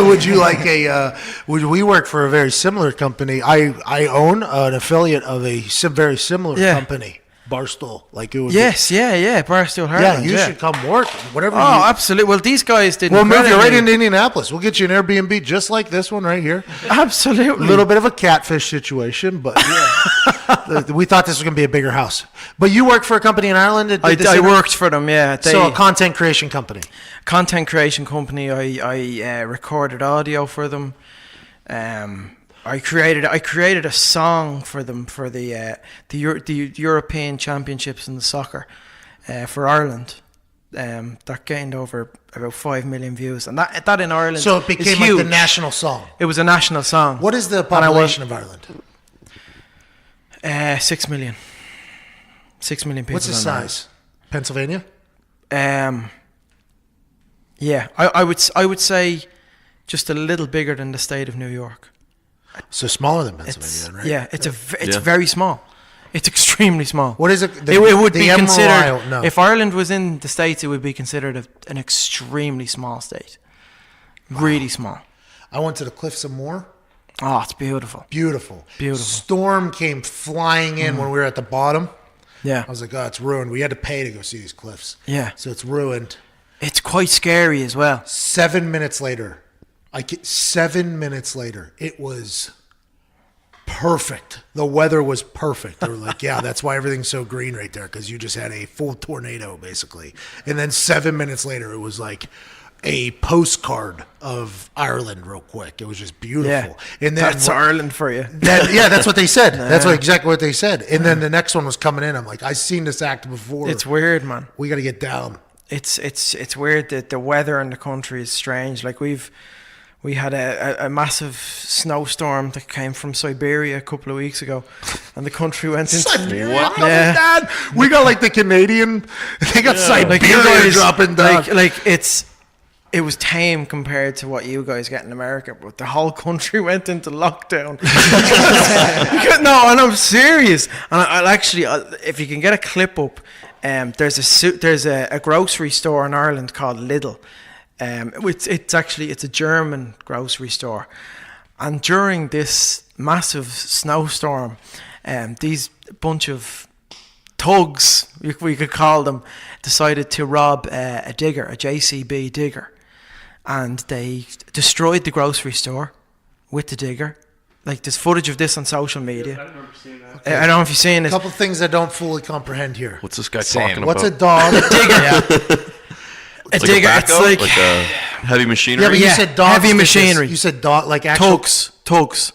C: would you like a? We work for a very similar company. I own an affiliate of a very similar company, Barstool. Like it would.
I: Yes, Barstool Harland.
C: Yeah, you should come work. Whatever.
I: Oh, absolutely. Well, these guys didn't.
C: We'll move you right into Indianapolis. We'll get you an Airbnb just like this one right here.
I: Absolutely.
C: A little bit of a catfish situation, but we thought this was going to be a bigger house. But you work for a company in Ireland.
I: I worked for them. Yeah.
C: So a content creation company.
I: Content creation company. I recorded audio for them. I created a song for them for the European Championships in the soccer for Ireland. That gained over about 5 million views, and that in Ireland.
C: So it became like the national song.
I: It was a national song.
C: What is the population of Ireland?
I: 6 million. 6 million people.
C: What's the size? Pennsylvania.
I: Yeah, I would say just a little bigger than the state of New York.
C: So smaller than Pennsylvania, right?
I: Yeah, it's very small. It's extremely small.
C: What is it?
I: It would be considered, if Ireland was in the States, it would be considered an extremely small state. Really small.
C: I went to the Cliffs of Moher.
I: Oh, it's beautiful.
C: Beautiful.
I: Beautiful.
C: Storm came flying in when we were at the bottom.
I: Yeah.
C: I was like, oh, it's ruined. We had to pay to go see these cliffs.
I: Yeah.
C: So it's ruined.
I: It's quite scary as well.
C: 7 minutes later, 7 minutes later, it was perfect. The weather was perfect. They were like, yeah, that's why everything's so green right there, because you just had a full tornado, basically. And then 7 minutes later, it was like a postcard of Ireland real quick. It was just beautiful.
I: Yeah,
C: and then
I: that's Ireland for you.
C: That's what they said. That's exactly what they said. And then the next one was coming in. I'm like, I've seen this act before.
I: It's weird, man.
C: We got to get down.
I: It's weird that the weather in the country is strange. Like we had a massive snowstorm that came from Siberia a couple of weeks ago, and the country went into
C: Siberia. Yeah. We got like the Canadian. They got Siberia
I: like
C: dropping down.
I: Like it was tame compared to what you guys get in America, but the whole country went into lockdown. No, and I'm serious. And I'll actually, if you can get a clip up, there's a grocery store in Ireland called Lidl. It's a German grocery store, and during this massive snowstorm, these bunch of thugs, we could call them, decided to rob a digger, a JCB digger, and they destroyed the grocery store with the digger. Like, there's footage of this on social media.
J: I remember seeing that.
C: Okay.
I: I don't know if you've seen it.
C: A couple things I don't fully comprehend here.
A: What's this guy talking
C: What's a
A: about?
C: dog?
I: A digger. A digger. It's like
A: a heavy machinery.
C: Yeah, but you said dogs.
I: Heavy machinery.
C: You said dog, like actual
I: Thugs.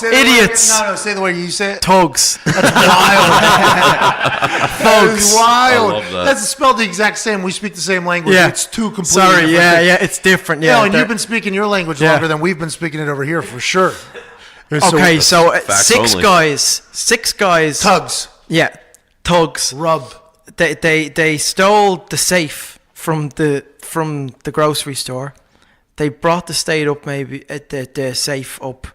I: Idiots.
C: No, say the way you say it.
I: Thugs.
C: That's wild. That's wild.
A: I love that.
C: That's spelled the exact same. We speak the same language.
I: Yeah.
C: It's two completely
I: Sorry,
C: different
I: yeah,
C: things.
I: it's different.
C: No,
I: Yeah,
C: and you've been speaking your language longer than we've been speaking it over here for sure.
I: Okay, so
A: Facts only.
I: six guys.
C: Thugs.
I: Yeah, thugs.
C: Rub.
I: They stole the safe from the grocery store. They brought the state up, maybe the safe up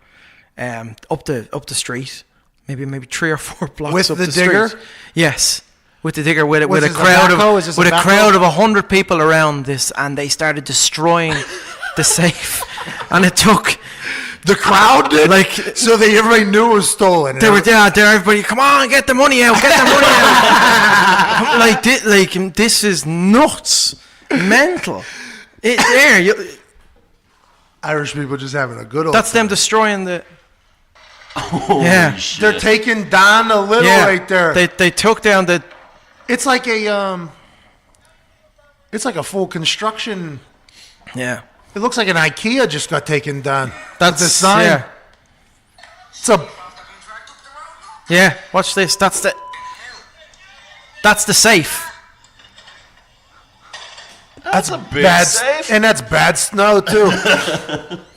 I: the street, maybe 3 or 4 blocks
C: With
I: up
C: the
I: the
C: digger?
I: street. Yes, with the digger, with a
C: this
I: crowd
C: a
I: crowd of 100 people around this, and they started destroying the safe, and it took.
C: The crowd did? So everybody knew it was stolen.
I: They were there, everybody, come on, get the money out, this is nuts, mental.
C: Irish people just having a good old
I: That's
C: time.
I: them destroying the.
A: Shit.
C: They're taking down a little right there.
I: They took down the.
C: It's like a full construction.
I: Yeah.
C: It looks like an IKEA just got taken down.
I: That's
C: the sign.
I: Yeah.
C: It's a.
I: Yeah. Watch this. That's the safe.
A: That's a big
C: bad,
A: safe.
C: and that's bad snow too.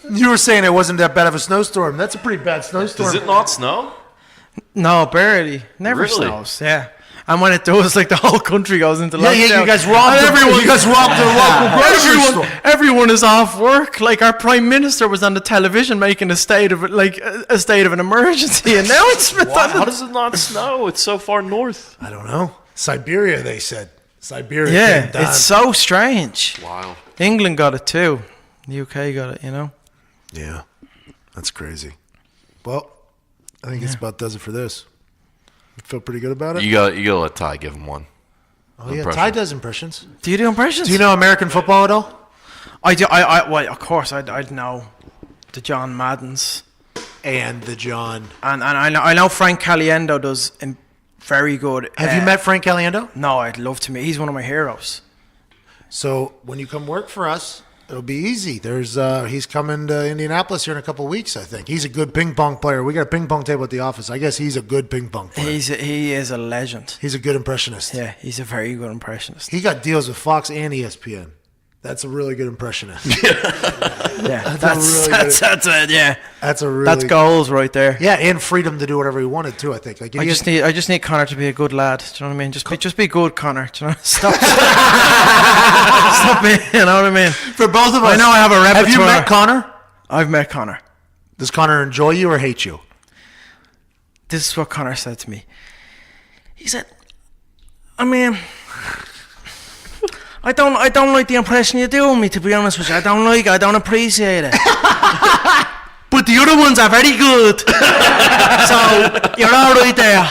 C: You were saying it wasn't that bad of a snowstorm. That's a pretty bad snowstorm.
A: Does it not snow?
I: No, barely. Never
A: Really?
I: snows. Yeah. And when it does, like the whole country goes into lockdown.
C: Yeah, you guys robbed
I: And
C: the local grocery store.
I: Everyone is off work. Like our prime minister was on the television making a state of an emergency announcement.
A: How does it not snow? It's so far north.
C: I don't know. Siberia, they said. Siberia.
I: Yeah,
C: came down.
I: it's so strange.
A: Wow.
I: England got it too. The UK got it.
C: Yeah, that's crazy. Well, I think it's about does it for this. You feel pretty good about it?
A: You gotta let Ty give him one.
C: Oh yeah, Ty does impressions.
I: Do you do impressions?
C: Do you know American football at all?
I: I do. Well, of course, I'd know the John Maddens
C: And the John.
I: and I know Frank Caliendo does very good.
C: Have you met Frank Caliendo?
I: No, I'd love to meet. He's one of my heroes.
C: So when you come work for us, it'll be easy. There's he's coming to Indianapolis here in a couple of weeks, I think. He's a good ping pong player. We got a ping pong table at the office. I guess he's a good ping pong player.
I: He is a legend.
C: He's a good impressionist.
I: Yeah, he's a very good impressionist.
C: He got deals with Fox and ESPN. That's a really good impressionist.
I: Yeah,
C: That's
I: it. Yeah,
C: That's a really
I: that's goals right there.
C: Yeah, and freedom to do whatever he wanted too. I think. Like
I: I just need Connor to be a good lad. Do you know what I mean? Just be good, Connor. Do you know? Stop. Stop me. You know what I mean?
C: for both of us.
I: I know I have a repertoire.
C: Have you met Connor?
I: I've met Connor.
C: Does Connor enjoy you or hate you?
I: This is what Connor said to me. He said, I mean, I don't like the impression you do of me, to be honest with you. I don't appreciate it. But the other ones are very good. So you're all right there.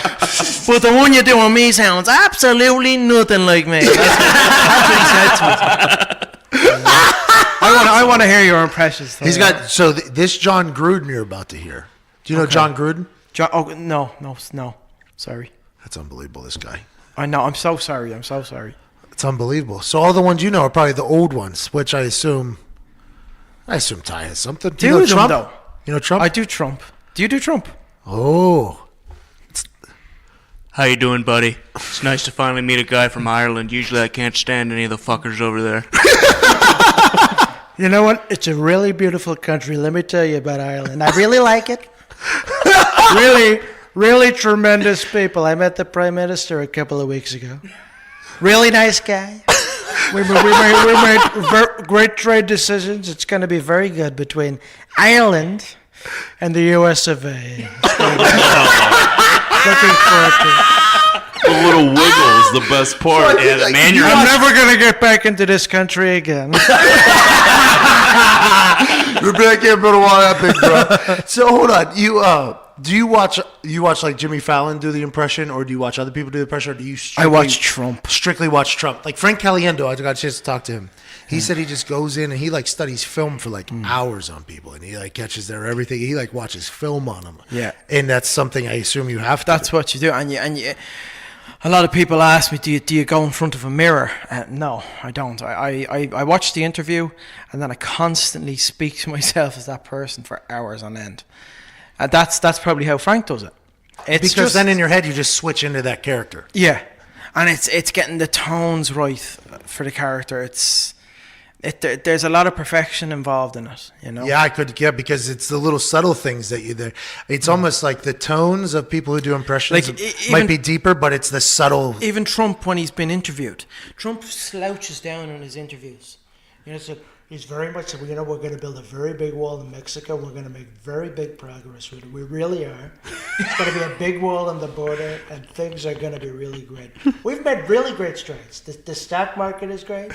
I: But the one you do on me sounds absolutely nothing like me. That's what he said to me. I want to hear your impressions.
C: He's got this John Gruden you're about to hear. Do you know John Gruden?
I: No. Sorry.
C: That's unbelievable. This guy.
I: I know. I'm so sorry.
C: It's unbelievable. So all the ones you know are probably the old ones, which I assume Ty has something. Do you know Trump?
I: Though.
C: You know Trump?
I: I do Trump. Do you do Trump?
C: Oh.
G: How you doing, buddy? It's nice to finally meet a guy from Ireland. Usually I can't stand any of the fuckers over there.
J: You know what? It's a really beautiful country. Let me tell you about Ireland. I really like it. Really, really tremendous people. I met the Prime Minister a couple of weeks ago. Really nice guy. We made great trade decisions. It's going to be very good between Ireland and the US of A. Looking forward to it.
A: The little wiggle is the best part.
G: Yeah, the man you're
J: I'm never going to get back into this country again.
C: You're back here for a while, big bro. So hold on. Do you watch like Jimmy Fallon do the impression, or do you watch other people do the impression, or do you
I: I watch Trump.
C: Strictly watch Trump? Like Frank Caliendo, I got a chance to talk to him. He said he just goes in and he like studies film for like hours on people, and he like catches their everything. He like watches film on them.
I: Yeah.
C: And that's something I assume you have to.
I: That's what you do, and you. A lot of people ask me, do you go in front of a mirror? No, I don't. I watch the interview, and then I constantly speak to myself as that person for hours on end. And that's probably how Frank does it. It's
C: because
I: just,
C: then in your head you just switch into that character.
I: Yeah, and it's getting the tones right for the character. There's a lot of perfection involved in it, you know.
C: Yeah, because it's the little subtle things that you there. It's almost like the tones of people who do impressions might be deeper, but it's the subtle.
I: Even Trump, when he's been interviewed, Trump slouches down in his interviews.
J: You know, so he's very much, we're going to build a very big wall in Mexico. We're going to make very big progress with it. We really are. It's going to be a big wall on the border, and things are going to be really great. We've made really great strides. The stock market is great.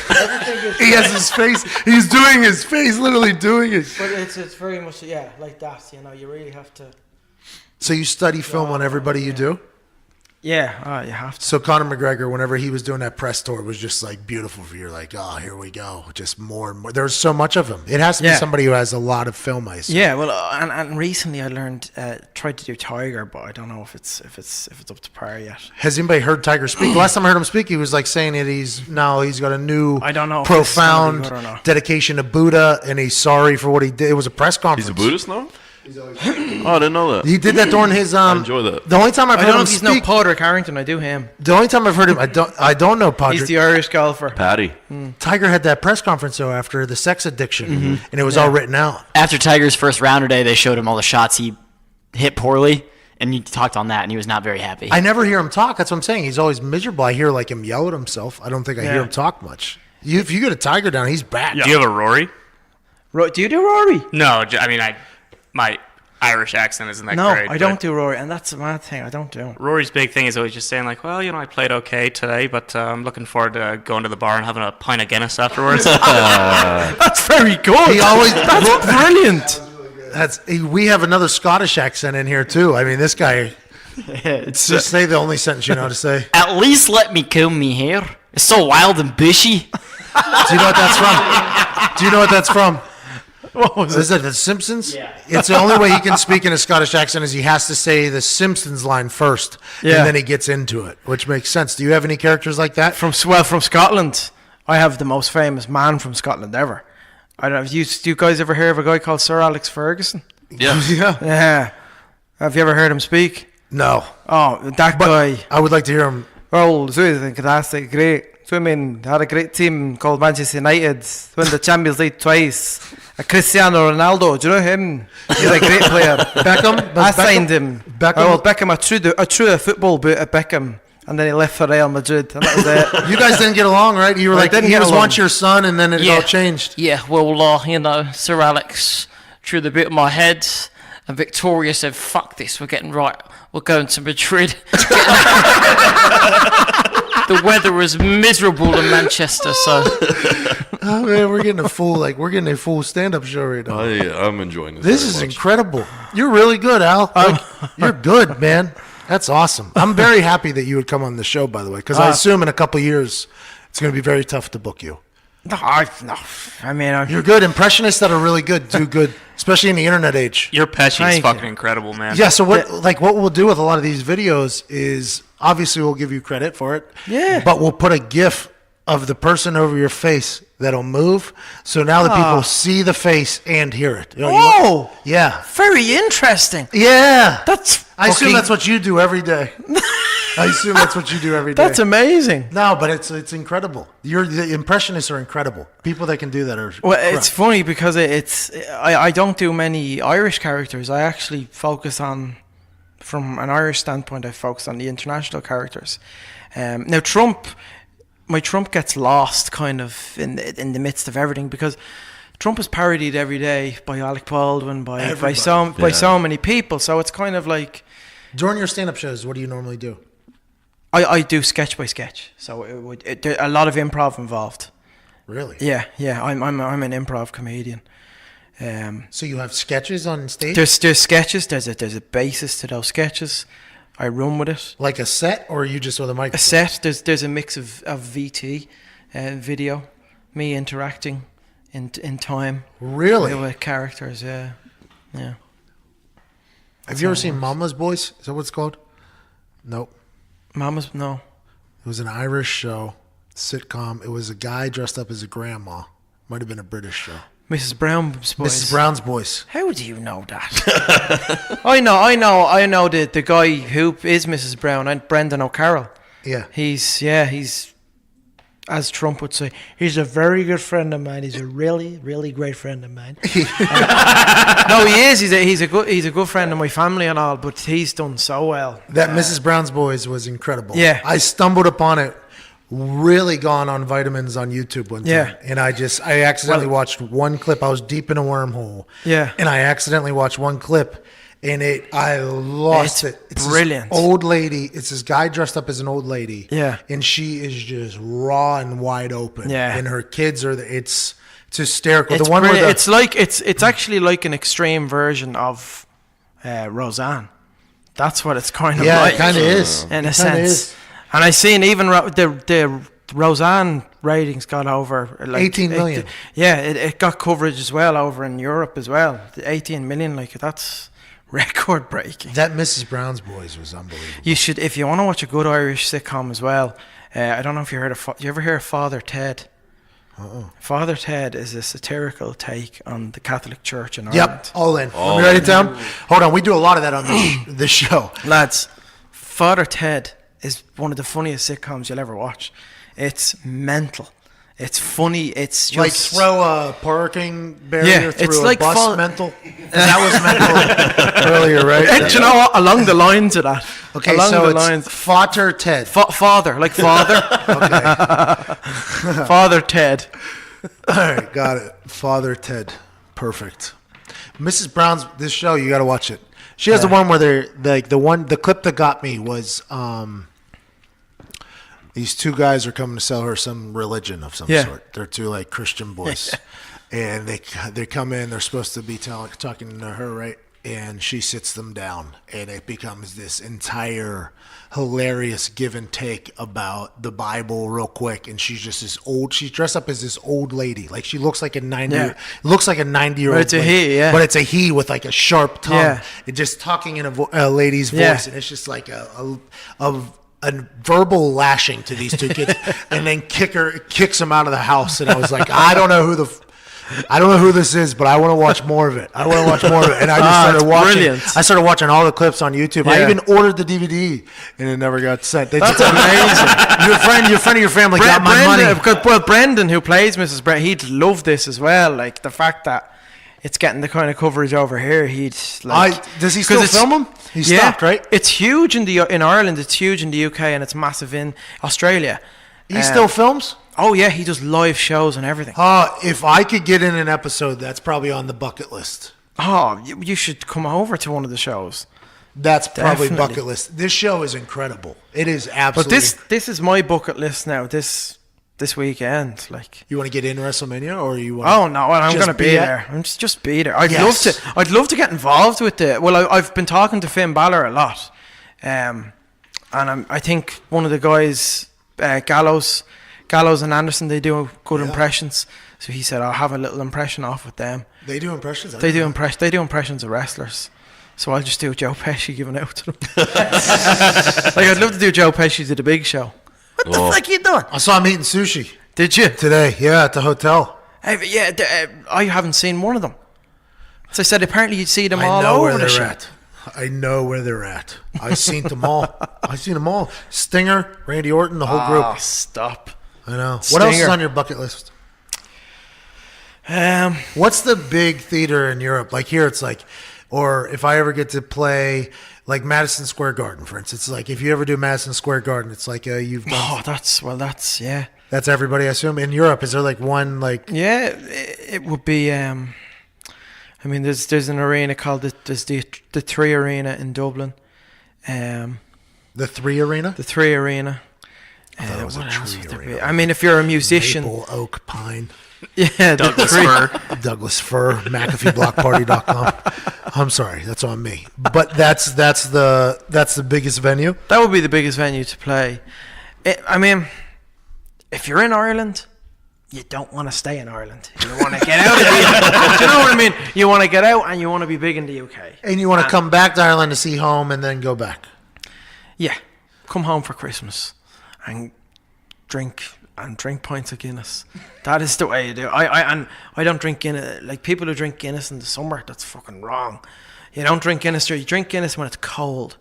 J: Everything is great.
C: He has his face. He's doing his face, literally doing it.
I: But it's very much, yeah, like that. You know, you really have to.
C: So you study film on everybody you do?
I: Yeah, you have to.
C: So Conor McGregor, whenever he was doing that press tour, was just like beautiful for you. You're like, oh, here we go. Just more and more. There's so much of him. It has to be somebody who has a lot of film, I assume.
I: Yeah, well, and recently I learned, tried to do Tiger, but I don't know if it's up to par yet.
C: Has anybody heard Tiger speak? Last time I heard him speak, he was like saying that he's got a new,
I: I don't know,
C: profound
I: if it's gonna be good or not.
C: dedication to Buddha, and he's sorry for what he did. It was a press conference.
A: He's a Buddhist now? Oh, I didn't know that.
C: He did that during his.
A: I enjoy that.
C: The only time I've
I: I
C: heard
I: don't know
C: him
I: if he's
C: speak.
I: no Padraig Harrington. I do him.
C: The only time I've heard him, I don't know Padraig.
I: He's the Irish golfer.
A: Patty.
C: Tiger had that press conference though after the sex addiction, and it was all written out.
B: After Tiger's first round today, they showed him all the shots he hit poorly, and you talked on that, and he was not very happy.
C: I never hear him talk. That's what I'm saying. He's always miserable. I hear like him yell at himself. I don't think I hear him talk much. If you get a Tiger down, he's bad.
G: Do you have a Rory?
I: Do you do Rory?
G: No, I mean, my Irish accent isn't that great.
I: No, I don't do Rory, and that's a mad thing. I don't do it.
G: Rory's big thing is always just saying like, well, I played okay today, but I'm looking forward to going to the bar and having a pint of Guinness afterwards.
I: That's very good.
C: He always
I: That's brilliant.
C: We have another Scottish accent in here too. I mean, this guy.
B: It's
C: Just say the only sentence you know how to say.
B: At least let me comb me hair. It's so wild and bushy.
C: Do you know what that's from? Do you know what that's from? What was it? Is it The Simpsons? Yeah. It's the only way he can speak in a Scottish accent is he has to say the Simpsons line first, and then he gets into it, which makes sense. Do you have any characters like that?
I: From Scotland, I have the most famous man from Scotland ever. I don't know. Do you guys ever hear of a guy called Sir Alex Ferguson?
A: Yeah.
I: Yeah. Have you ever heard him speak?
C: No.
I: Oh, that guy.
C: I would like to hear him.
I: Oh, it's fantastic, great. Swimming, had a great team called Manchester United, won the Champions League twice. Cristiano Ronaldo, do you know him? He's a great player.
C: Beckham?
I: I signed him.
C: Beckham?
I: Beckham, I threw a football boot at Beckham, and then he left for Real Madrid, and that was it.
C: You guys didn't get along, right? You were like,
I: didn't
C: he
I: get
C: was
I: along.
C: once your son, and then it all changed.
L: Yeah, well, Sir Alex threw the boot at my head, and Victoria said, fuck this, we're getting right. We're going to Madrid. The weather was miserable in Manchester, so...
C: Oh man, we're getting a full stand-up show right now.
A: I'm enjoying this.
C: This is incredible. You're really good, Al. You're good, man. That's awesome. I'm very happy that you would come on the show, by the way, because I assume in a couple years it's going to be very tough to book you.
I: No. I mean,
C: you're good. Impressionists that are really good do good, especially in the internet age.
G: Your Pesci is fucking incredible, man.
C: Yeah. So what we'll do with a lot of these videos is obviously we'll give you credit for it.
I: Yeah.
C: But we'll put a GIF of the person over your face that'll move, so now the people see the face and hear it. Yeah.
I: Very interesting.
C: Yeah. I assume
I: fucking-
C: that's what you do every day. I assume that's what you do every day.
I: That's amazing.
C: No, but it's incredible. The impressionists are incredible. People that can do that are.
I: Well, it's funny because I don't do many Irish characters. I actually focus on, from an Irish standpoint, I focus on the international characters. Now my Trump gets lost kind of in the midst of everything because Trump is parodied every day by Alec Baldwin, by so many people. So it's kind of like
C: during your stand-up shows, what do you normally do?
I: I do sketch by sketch, so there a lot of improv involved.
C: Really?
I: Yeah. I'm an improv comedian.
C: So you have sketches on stage?
I: There's sketches. There's a basis to those sketches. I run with it.
C: Like a set, or are you just with a microphone?
I: A set. There's a mix of VT, video, me interacting in time.
C: Really?
I: With characters. Yeah.
C: Have you ever seen Mama's Boys? Is that what it's called? Nope.
I: No.
C: It was an Irish show, sitcom. It was a guy dressed up as a grandma. Might have been a British show.
I: Mrs. Brown's Boys.
C: Mrs. Brown's Boys.
I: How do you know that? I know the guy who is Mrs. Brown, and Brendan O'Carroll.
C: Yeah.
I: He's as Trump would say, he's a very good friend of mine. He's a really, really great friend of mine. No, he is. He's a good friend of my family and all, but he's done so well.
C: That Mrs. Brown's Boys was incredible.
I: Yeah.
C: I stumbled upon it, really gone on vitamins on YouTube one time.
I: Yeah.
C: And I accidentally watched one clip. I was deep in a wormhole.
I: Yeah.
C: And I accidentally watched one clip, and I lost it. It's
I: brilliant.
C: This old lady. It's this guy dressed up as an old lady.
I: Yeah.
C: And she is just raw and wide open.
I: Yeah.
C: And her kids are it's hysterical.
I: It's
C: the one
I: brilliant.
C: where
I: it's actually like an extreme version of Roseanne. That's what it's kind of like.
C: Yeah, it kind of is.
I: In a sense. And I seen even the Roseanne ratings got over like
C: 18 million.
I: It got coverage as well over in Europe as well. 18 million, that's record breaking.
C: That Mrs. Brown's Boys was unbelievable.
I: You should, if you want to watch a good Irish sitcom as well. I don't know if you heard of. You ever hear of Father Ted? Father Ted is a satirical take on the Catholic Church in Ireland.
C: Yep, all in. Let me write it down. Hold on, we do a lot of that on this show.
I: Lads, Father Ted is one of the funniest sitcoms you'll ever watch. It's mental. It's funny. It's
C: Like
I: just
C: throw a parking barrier through
I: it's
C: a
I: like
C: bus mental. That was mental earlier, right?
I: Do you know what? Along the lines of that.
C: Okay,
I: along
C: so
I: the
C: it's
I: lines.
C: Father Ted.
I: Father, like father. Father Ted.
C: All right, got it. Father Ted. Perfect. Mrs. Brown's this show, you got to watch it. She has the one where they're like the clip that got me was these two guys are coming to sell her some religion of some sort. They're two like Christian boys, and they come in. They're supposed to be talking to her, right? And she sits them down, and it becomes this entire hilarious give and take about the Bible real quick. And she's just this old. She's dressed up as this old lady, like she looks like a 90-year-old.
I: But it's a he, yeah.
C: But it's a he with like a sharp tongue,
I: Yeah.
C: and just talking in a lady's voice,
I: Yeah.
C: and it's just like a verbal lashing to these two kids, and then kicks them out of the house. And I was like, I don't know who this is, but I want to watch more of it. And I just started watching.
I: Brilliant.
C: I started watching all the clips on YouTube. I
I: Yeah.
C: even ordered the DVD, and it never got sent.
I: That's amazing.
C: Your friend of your family got my money.
I: Because Brendan, who plays Mrs. Brent, he'd love this as well. Like the fact that it's getting the kind of coverage over here. He'd like.
C: Does he still film them? He stopped, right?
I: It's huge in Ireland. It's huge in the UK, and it's massive in Australia.
C: He still films?
I: Oh yeah, he does live shows and everything.
C: If I could get in an episode, that's probably on the bucket list.
I: Oh, you should come over to one of the shows.
C: That's probably
I: Definitely.
C: bucket list. This show is incredible. It is absolutely.
I: But this is my bucket list now. This weekend, like.
C: You want to get in WrestleMania, or you want?
I: Oh no, I'm
C: just
I: going to be there. I'm just be there. I'd love to get involved with the. Well, I've been talking to Finn Balor a lot, and I think one of the guys, Gallows and Anderson, they do good impressions. So he said I'll have a little impression off with them.
C: They do impressions.
I: They do impressions of wrestlers. So I'll just do Joe Pesci giving out to them. Like I'd love to do Joe Pesci to the Big Show.
K: What the fuck you doing?
C: I saw him eating sushi.
I: Did you?
C: Today, yeah, at the hotel.
I: I haven't seen one of them. So I said apparently you'd see them all
C: I know
I: over
C: where
I: the
C: they're
I: show.
C: at. I know where they're at. I've seen them all. Stinger, Randy Orton, the whole group.
I: Oh, stop.
C: I know. What
I: Stinger.
C: else is on your bucket list? What's the big theater in Europe? Like here, it's like, or if I ever get to play like Madison Square Garden, for instance, it's like if you ever do Madison Square Garden, it's like you've done.
I: Oh, that's yeah.
C: That's everybody, I assume. In Europe, is there like one like?
I: Yeah, it would be. I mean, there's an arena called the Three Arena in Dublin.
C: The Three Arena.
I: The Three Arena.
C: That was a
I: what else
C: tree
I: would there
C: arena.
I: be? I mean, if you're a musician,
C: Maple, oak, pine.
I: Yeah,
G: Douglas fir.
C: Douglas fir, McAfeeBlockParty.com. I'm sorry, that's on me. But that's the biggest venue.
I: that would be the biggest venue to play. I mean, if you're in Ireland, you don't want to stay in Ireland. You want to get out of here. Do you know what I mean? You want to get out and you want to be big in the UK.
C: And you want to come back to Ireland to see home and then go back.
I: Yeah, come home for Christmas and drink pints of Guinness. That is the way you do it. I don't drink Guinness. Like people who drink Guinness in the summer, that's fucking wrong. You don't drink Guinness. You drink Guinness when it's cold.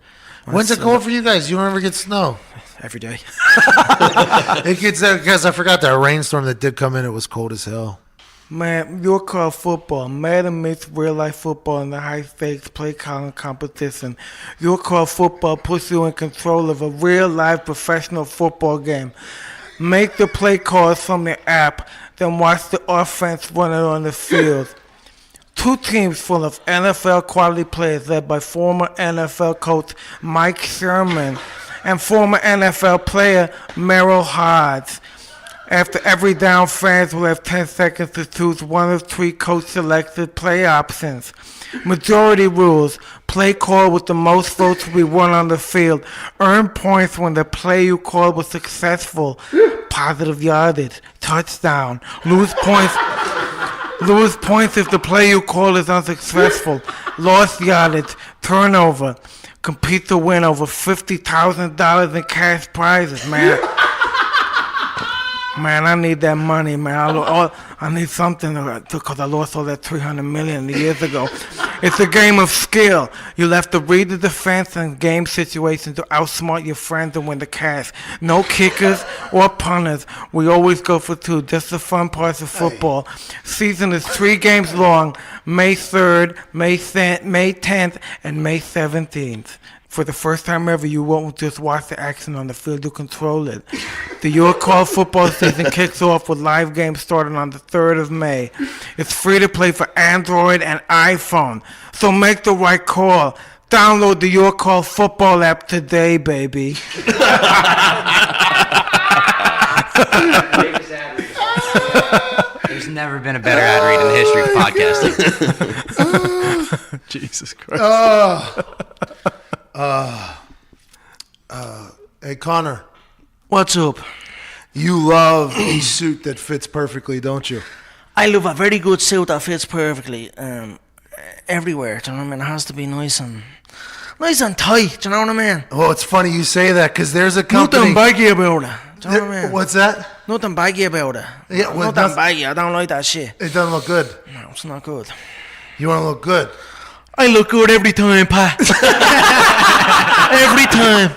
C: When's it cold for you guys? You don't ever get snow?
I: Every day.
C: It gets because I forgot that rainstorm that did come in. It was cold as hell.
J: Man, you call football. Madden meets real life football in the high stakes play calling competition. Your call football puts you in control of a real life professional football game. Make the play calls from the app, then watch the offense run it on the field. Two teams full of NFL quality players led by former NFL coach Mike Sherman and former NFL player Merrill Hodge. After every down, fans will have 10 seconds to choose one of three coach-selected play options. Majority rules. Play call with the most votes will be won on the field. Earn points when the play you called was successful. Positive yardage. Touchdown. Lose points if the play you call is unsuccessful. Lost yardage. Turnover. Compete to win over $50,000 in cash prizes, man. Man, I need that money, man. I need something because I lost all that $300 million years ago. It's a game of skill. You'll have to read the defense and game situations to outsmart your friends and win the cash. No kickers or punters. We always go for two. Just the fun parts of football. Season is 3 games long. May 3rd, May 10th, and May 17th. For the first time ever, you won't just watch the action on the field, you control it. The Your Call football season kicks off with live games starting on the 3rd of May. It's free to play for Android and iPhone, so make the right call. Download the Your Call football app today, baby.
H: There's never been a better ad read in the history of podcasting.
B: Jesus Christ.
C: Hey, Connor,
J: What's up?
C: you love a suit that fits perfectly, don't you?
I: I love a very good suit that fits perfectly everywhere. Do you know what I mean? It has to be nice and tight. Do you know what I mean?
C: Oh, it's funny you say that because there's a company.
I: Nothing baggy about it. Do you know what I mean?
C: What's that?
I: Nothing baggy about it.
C: Yeah, well,
I: Nothing baggy. I don't like that shit.
C: It doesn't look good.
I: No, it's not good.
C: You want to look good.
I: I look good every time, Pat. Every time.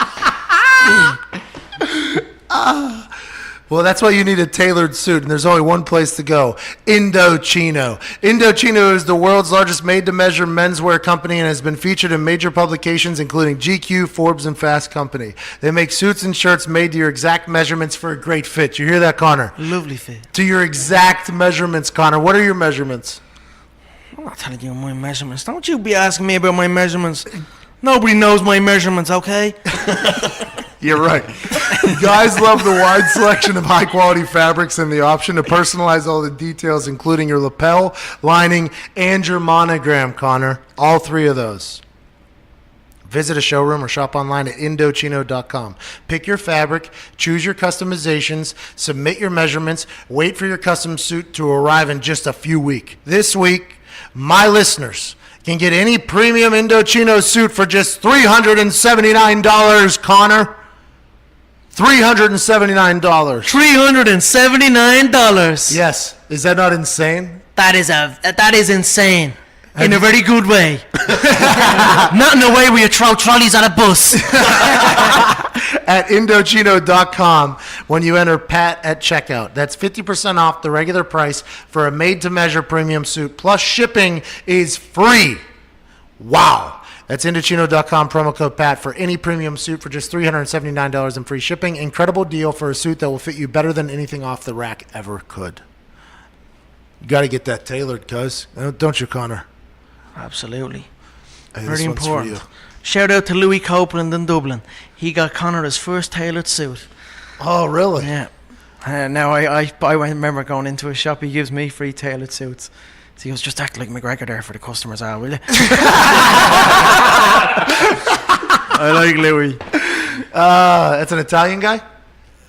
C: Well, that's why you need a tailored suit, and there's only one place to go, Indochino. Indochino is the world's largest made-to-measure menswear company and has been featured in major publications including GQ, Forbes, and Fast Company. They make suits and shirts made to your exact measurements for a great fit. You hear that, Connor?
I: Lovely fit.
C: To your exact measurements, Connor. What are your measurements?
I: I'm not telling you my measurements. Don't you be asking me about my measurements. Nobody knows my measurements, okay?
C: You're right. Guys love the wide selection of high-quality fabrics and the option to personalize all the details, including your lapel, lining, and your monogram, Connor. All 3 of those. Visit a showroom or shop online at Indochino.com. Pick your fabric, choose your customizations, submit your measurements, wait for your custom suit to arrive in just a few weeks. This week, my listeners can get any premium Indochino suit for just $379, Connor. $379.
I: $379.
C: Yes. Is that not insane?
I: That is insane. In a very good way. Not in a way where you throw trolleys on a bus.
C: At Indochino.com when you enter Pat at checkout. That's 50% off the regular price for a made-to-measure premium suit. Plus shipping is free. Wow. That's Indochino.com, promo code Pat for any premium suit for just $379 and free shipping. Incredible deal for a suit that will fit you better than anything off the rack ever could. You got to get that tailored, cuz. Don't you, Connor?
I: Absolutely.
C: Hey,
I: Very
C: this one's for
I: important.
C: you.
I: Shout out to Louis Copeland in Dublin. He got Connor his first tailored suit.
C: Oh, really?
I: Yeah. Now I remember going into a shop. He gives me free tailored suits. So he goes, just act like McGregor there for the customers, will you? I like Louis.
C: That's an Italian guy?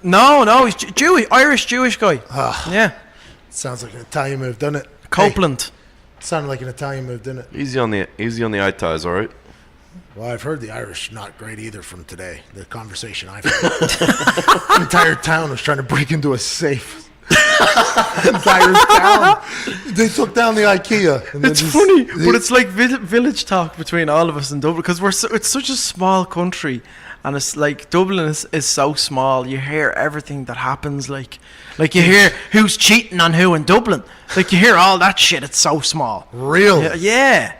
I: No, he's Jewish, Irish-Jewish guy. Yeah.
C: Sounds like an Italian move, doesn't it?
I: Copeland.
C: Sounded like an Italian move, didn't it?
A: Easy on the eye ties, all right?
C: Well, I've heard the Irish not great either from today. The conversation I've had. The entire town was trying to break into a safe. Entire town. They took down the IKEA. And
I: It's funny, but it's like village talk between all of us in Dublin because it's such a small country, and it's like Dublin is so small. You hear everything that happens, like you hear who's cheating on who in Dublin. Like you hear all that shit. It's so small.
C: Real.
I: Yeah.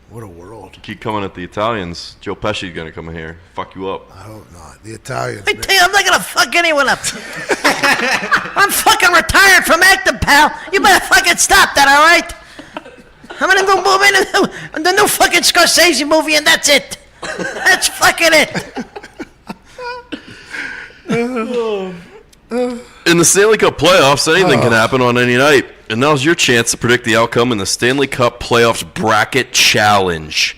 C: What a world.
A: Keep coming at the Italians. Joe Pesci's gonna come in here, fuck you up.
C: I hope not. The Italians.
K: I tell you, I'm not gonna fuck anyone up. I'm fucking retired from acting, pal. You better fucking stop that, all right? I'm gonna go move in the new fucking Scorsese movie, and that's it. That's fucking it.
A: In the Stanley Cup playoffs, anything can happen on any night. And now's your chance to predict the outcome in the Stanley Cup Playoffs Bracket Challenge.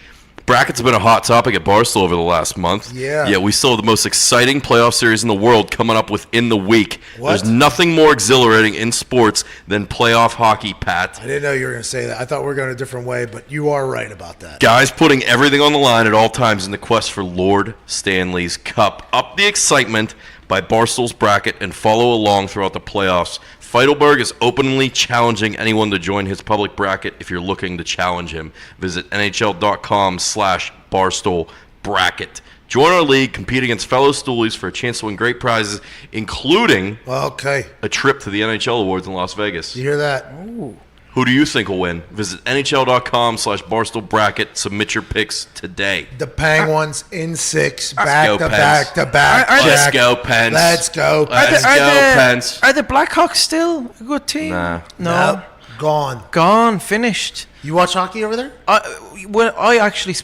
A: Brackets have been a hot topic at Barstool over the last month.
C: Yeah.
A: Yeah, we still have the most exciting playoff series in the world coming up within the week.
C: What?
A: There's nothing more exhilarating in sports than playoff hockey, Pat.
C: I didn't know you were going to say that. I thought we were going a different way, but you are right about that.
A: Guys putting everything on the line at all times in the quest for Lord Stanley's Cup. Up the excitement by Barstool's Bracket and follow along throughout the playoffs. Feidelberg is openly challenging anyone to join his public bracket if you're looking to challenge him. Visit NHL.com/Barstool Bracket. Join our league, compete against fellow Stoolies for a chance to win great prizes, including a trip to the NHL Awards in Las Vegas.
C: You hear that?
I: Ooh.
A: Who do you think will win? Visit NHL.com/Barstool Bracket. Submit your picks today.
C: The Penguins in 6,
A: Let's
C: back
A: go,
C: to
A: Pens.
C: back to back.
A: Let's go, Pens.
C: Let's go.
A: Let's go, Pens.
I: Are the Blackhawks still a good team?
A: Nah.
I: No.
C: Gone.
I: Gone. Finished.
C: You watch hockey over there?
I: I actually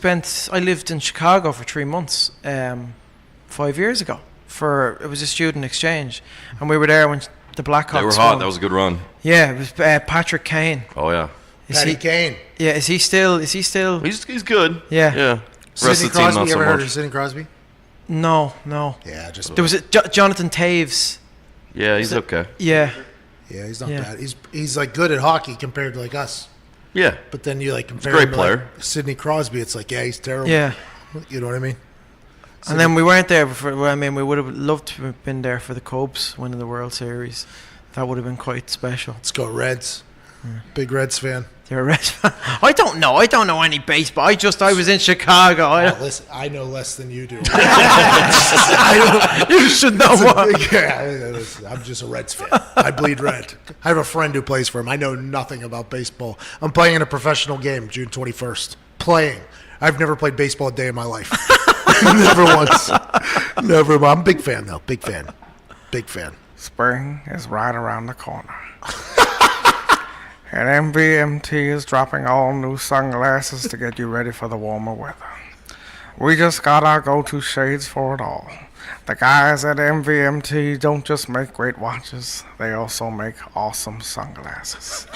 I: I lived in Chicago for 3 months 5 years ago. It was a student exchange. And we were there when the Blackhawks
A: They were hot.
I: won.
A: That was a good run.
I: Yeah, it was Patrick Kane.
A: Oh, yeah.
C: Patty Kane.
I: Yeah, is he still?
A: He's good.
I: Yeah.
A: Yeah.
C: Sidney
A: Rest of the team,
C: Crosby,
A: not
C: you
A: so
C: ever heard
A: much.
C: of Sidney Crosby?
I: No.
C: Yeah, just
I: There was Jonathan Taves.
A: Yeah, he's okay.
I: Yeah.
C: Yeah, he's not bad. He's like good at hockey compared to like us.
A: Yeah.
C: But then you like compare
A: great
C: him to
A: player.
C: like Sidney Crosby, it's like, yeah, he's terrible.
I: Yeah.
C: You know what I mean?
I: And then we weren't there before. Well, I mean, we would have loved to have been there for the Cubs winning the World Series. That would have been quite special.
C: Let's go Reds. Big Reds fan.
I: You're a Reds fan? I don't know any baseball. I was in Chicago.
C: Listen, I know less than you do.
I: You should know what.
C: Yeah, listen, I'm just a Reds fan. I bleed red. I have a friend who plays for him. I know nothing about baseball. I'm playing in a professional game June 21st. Playing. I've never played baseball a day in my life. Never once. Never. I'm a big fan, though. Big fan. Big fan.
J: Spring is right around the corner. And MVMT is dropping all new sunglasses to get you ready for the warmer weather. We just got our go-to shades for it all. The guys at MVMT don't just make great watches, they also make awesome sunglasses.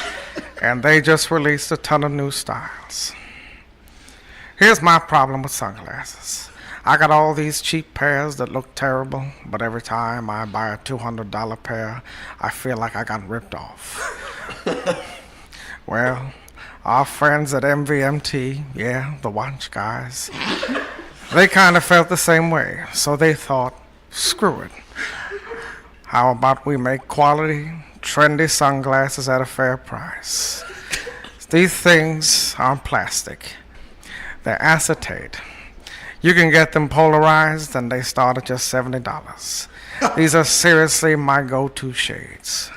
J: And they just released a ton of new styles. Here's my problem with sunglasses. I got all these cheap pairs that look terrible, but every time I buy a $200 pair, I feel like I got ripped off. Well, our friends at MVMT, yeah, the watch guys, they kind of felt the same way, so they thought, screw it. How about we make quality, trendy sunglasses at a fair price? These things aren't plastic. They're acetate. You can get them polarized, and they start at just $70. These are seriously my go-to shades.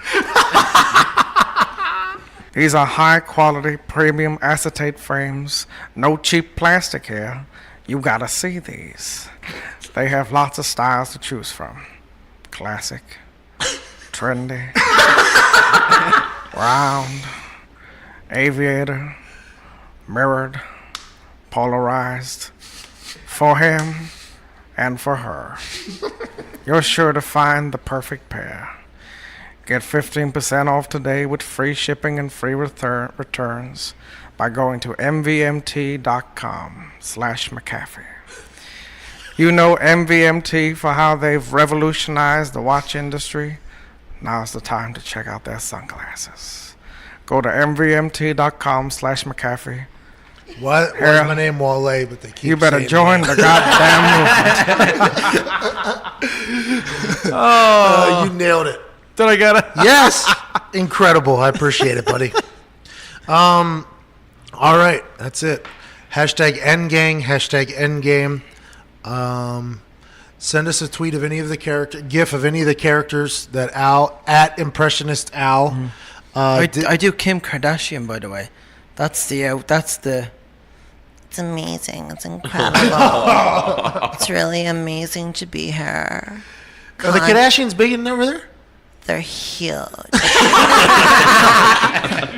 J: These are high-quality, premium acetate frames. No cheap plastic here. You gotta see these. They have lots of styles to choose from. Classic, trendy, round, aviator, mirrored, polarized. For him and for her. You're sure to find the perfect pair. Get 15% off today with free shipping and free returns by going to mvmt.com/McAfee. You know MVMT for how they've revolutionized the watch industry. Now's the time to check out their sunglasses. Go to mvmt.com/McAfee.
C: What? What's my name, Wale? But they keep
J: You better
C: saying
J: join
C: that.
J: the goddamn movement.
C: You nailed it.
I: Did I get it?
C: Yes. Incredible. I appreciate it, buddy. All right. That's it. Hashtag Endgang. Hashtag Endgame. Send us a tweet of any of the GIF of any of the characters that Al at Impressionist Al.
I: I do Kim Kardashian, by the way. That's the.
K: It's amazing. It's incredible. It's really amazing to be here.
C: Are the Kardashians big in over there?
K: They're huge.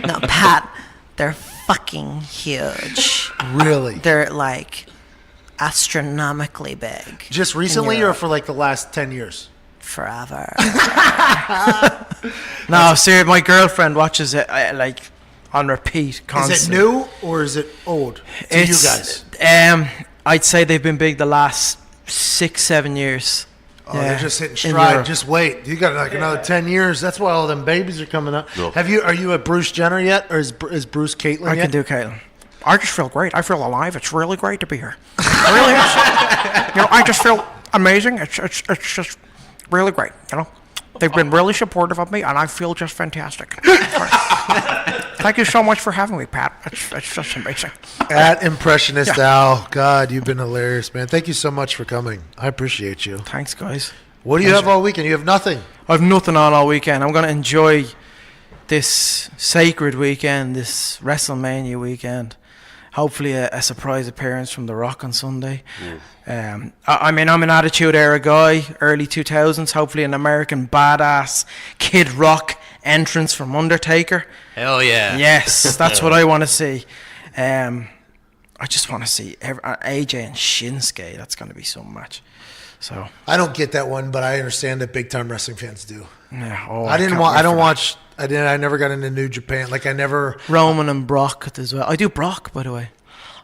K: No, Pat, they're fucking huge.
C: Really?
K: They're like astronomically big.
C: Just recently or for like the last 10 years?
K: Forever.
I: No, seriously, my girlfriend watches it like on repeat
C: Is
I: constantly.
C: it new or is it old to you guys?
I: I'd say they've been big the last 6-7 years.
C: Oh, they're just hitting
I: in
C: stride.
I: Europe.
C: Just wait. You got like another 10 years. That's why all them babies are coming up.
A: No.
C: Are you a Bruce Jenner yet, or is Bruce Caitlyn
I: I
C: yet?
I: can do Caitlyn.
J: I just feel great. I feel alive. It's really great to be here. It really is. You know, I just feel amazing. It's just really great. You know, they've been really supportive of me, and I feel just fantastic. Thank you so much for having me, Pat. It's just amazing.
C: At Impressionist Al, God, you've been hilarious, man. Thank you so much for coming. I appreciate you.
I: Thanks, guys.
C: What do you have all weekend? You have nothing.
I: I have nothing on all weekend. I'm going to enjoy this sacred weekend, this WrestleMania weekend. Hopefully a surprise appearance from The Rock on Sunday. I mean, I'm an Attitude Era guy, early 2000s. Hopefully an American badass Kid Rock entrance from Undertaker.
H: Hell yeah.
I: Yes, that's what I want to see. I just want to see AJ and Shinsuke. That's going to be some match. So
C: I don't get that one, but I understand that big time wrestling fans do.
I: yeah,
C: I never got into New Japan. Like I never.
I: Roman and Brock as well. I do Brock, by the way.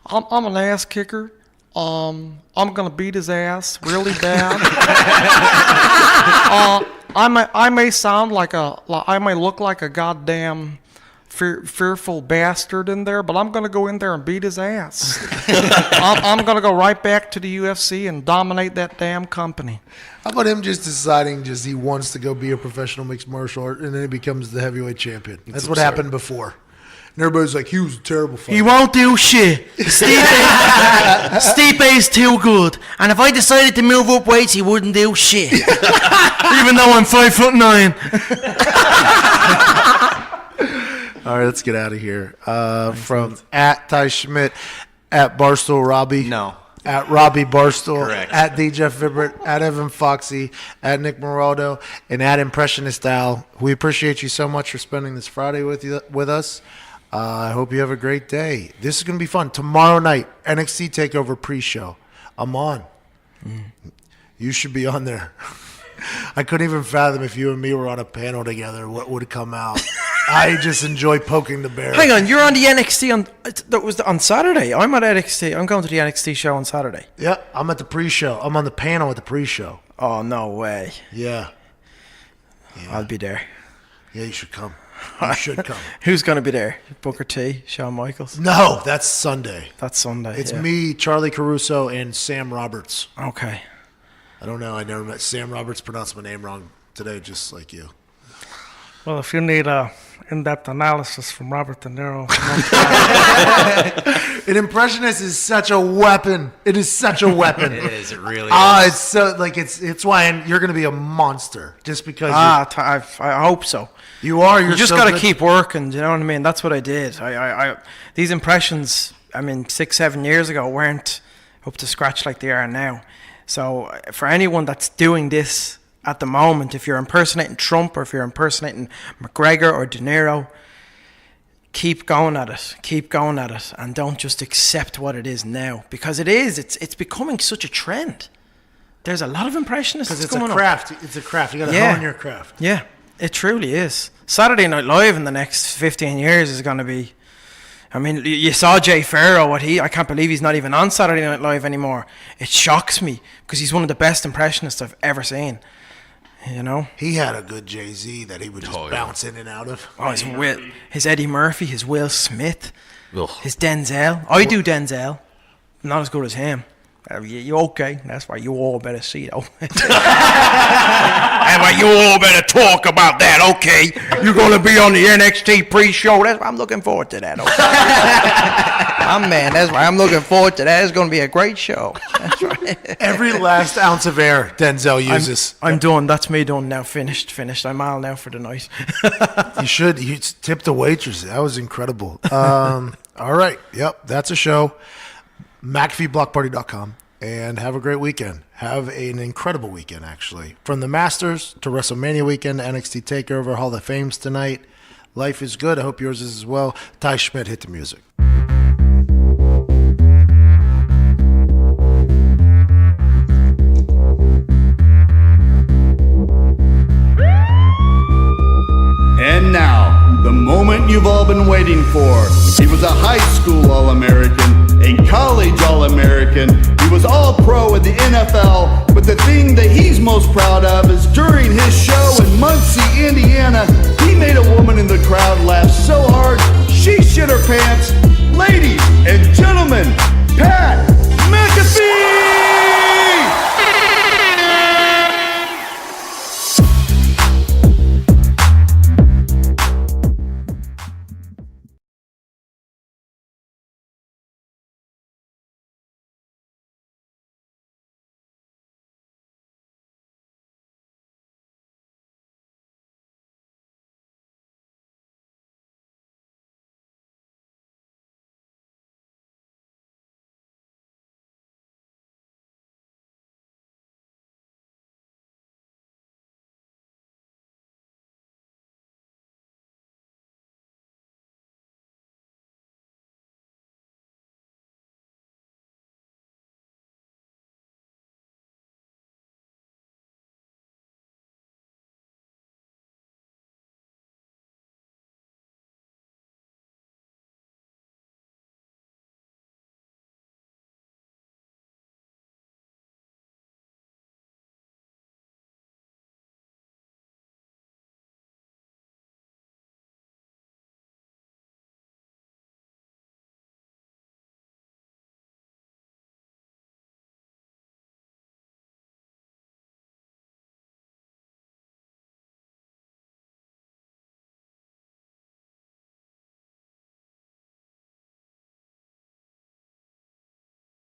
J: I'm an ass kicker. I'm gonna beat his ass really bad. I may sound like I may look like a goddamn fearful bastard in there, but I'm gonna go in there and beat his ass. I'm gonna go right back to the UFC and dominate that damn company.
C: How about him just deciding he wants to go be a professional mixed martial art, and then he becomes the heavyweight champion? That's what happened before. And everybody's like, he was a terrible fighter.
I: He won't do shit. Stipe's too good. And if I decided to move up weights, he wouldn't do shit. Even though I'm 5'9".
C: All right, let's get out of here. From at Ty Schmidt, at Barstool Robbie.
H: No.
C: At Robbie Barstool.
H: Correct.
C: At D. Jeff Vibert. At Evan Foxy. At Nick Moraldo. And at Impressionist Al. We appreciate you so much for spending this Friday with us. I hope you have a great day. This is going to be fun. Tomorrow night, NXT TakeOver pre-show. I'm on. You should be on there. I couldn't even fathom if you and me were on a panel together what would come out. I just enjoy poking the bear.
I: Hang on, you're on the NXT on Saturday. I'm at NXT. I'm going to the NXT show on Saturday.
C: Yeah, I'm at the pre-show. I'm on the panel at the pre-show.
I: Oh, no way.
C: Yeah.
I: I'll be there.
C: Yeah, you should come. You should come.
I: Who's going to be there? Booker T, Shawn Michaels?
C: No, that's Sunday.
I: That's Sunday.
C: It's
I: yeah.
C: me, Charlie Caruso, and Sam Roberts.
I: Okay.
C: I don't know. I never met Sam Roberts. Pronounced my name wrong today, just like you.
J: Well, if you need in-depth analysis from Robert De Niro,
C: An impressionist is such a weapon. It is such a weapon.
H: It is. It really is.
C: It's so like it's why you're going to be a monster just because.
I: I hope so.
C: You are.
I: You just got to keep working. Do you know what I mean? That's what I did. I these impressions. I mean, 6-7 years ago weren't up to scratch like they are now. So for anyone that's doing this at the moment, if you're impersonating Trump or if you're impersonating McGregor or De Niro, keep going at it. Keep going at it, and don't just accept what it is now, because it is. It's becoming such a trend. There's a lot of impressionists.
C: Because it's
I: coming
C: a
I: up.
C: craft. It's a craft. You got to
I: Yeah.
C: hone your craft.
I: Yeah, it truly is. Saturday Night Live in the next 15 years is going to be. I mean, you saw Jay Farrow. I can't believe he's not even on Saturday Night Live anymore. It shocks me because he's one of the best impressionists I've ever seen. You know,
C: He had a good Jay-Z that he would just bounce in and out of.
I: oh, his Eddie Murphy, his Will Smith,
A: Ugh.
I: his Denzel. I do Denzel, not as good as him. You okay? That's why you all better see though. That's why you all better talk about that. Okay, you're gonna be on the NXT pre-show. That's why I'm looking forward to that. Okay? That's why I'm looking forward to that. It's gonna be a great show. That's right.
C: Every last ounce of air Denzel uses.
I: I'm done. That's me done now. Finished. I'm all now for the night.
C: You should. You tip the waitress. That was incredible. All right. Yep. That's a show. McAfeeBlockParty.com. And have a great weekend. Have an incredible weekend, actually. From the Masters to WrestleMania weekend, NXT TakeOver, Hall of Fames tonight. Life is good. I hope yours is as well. Ty Schmidt, hit the music.
M: And now, the moment you've all been waiting waiting for. He was a high school All-American.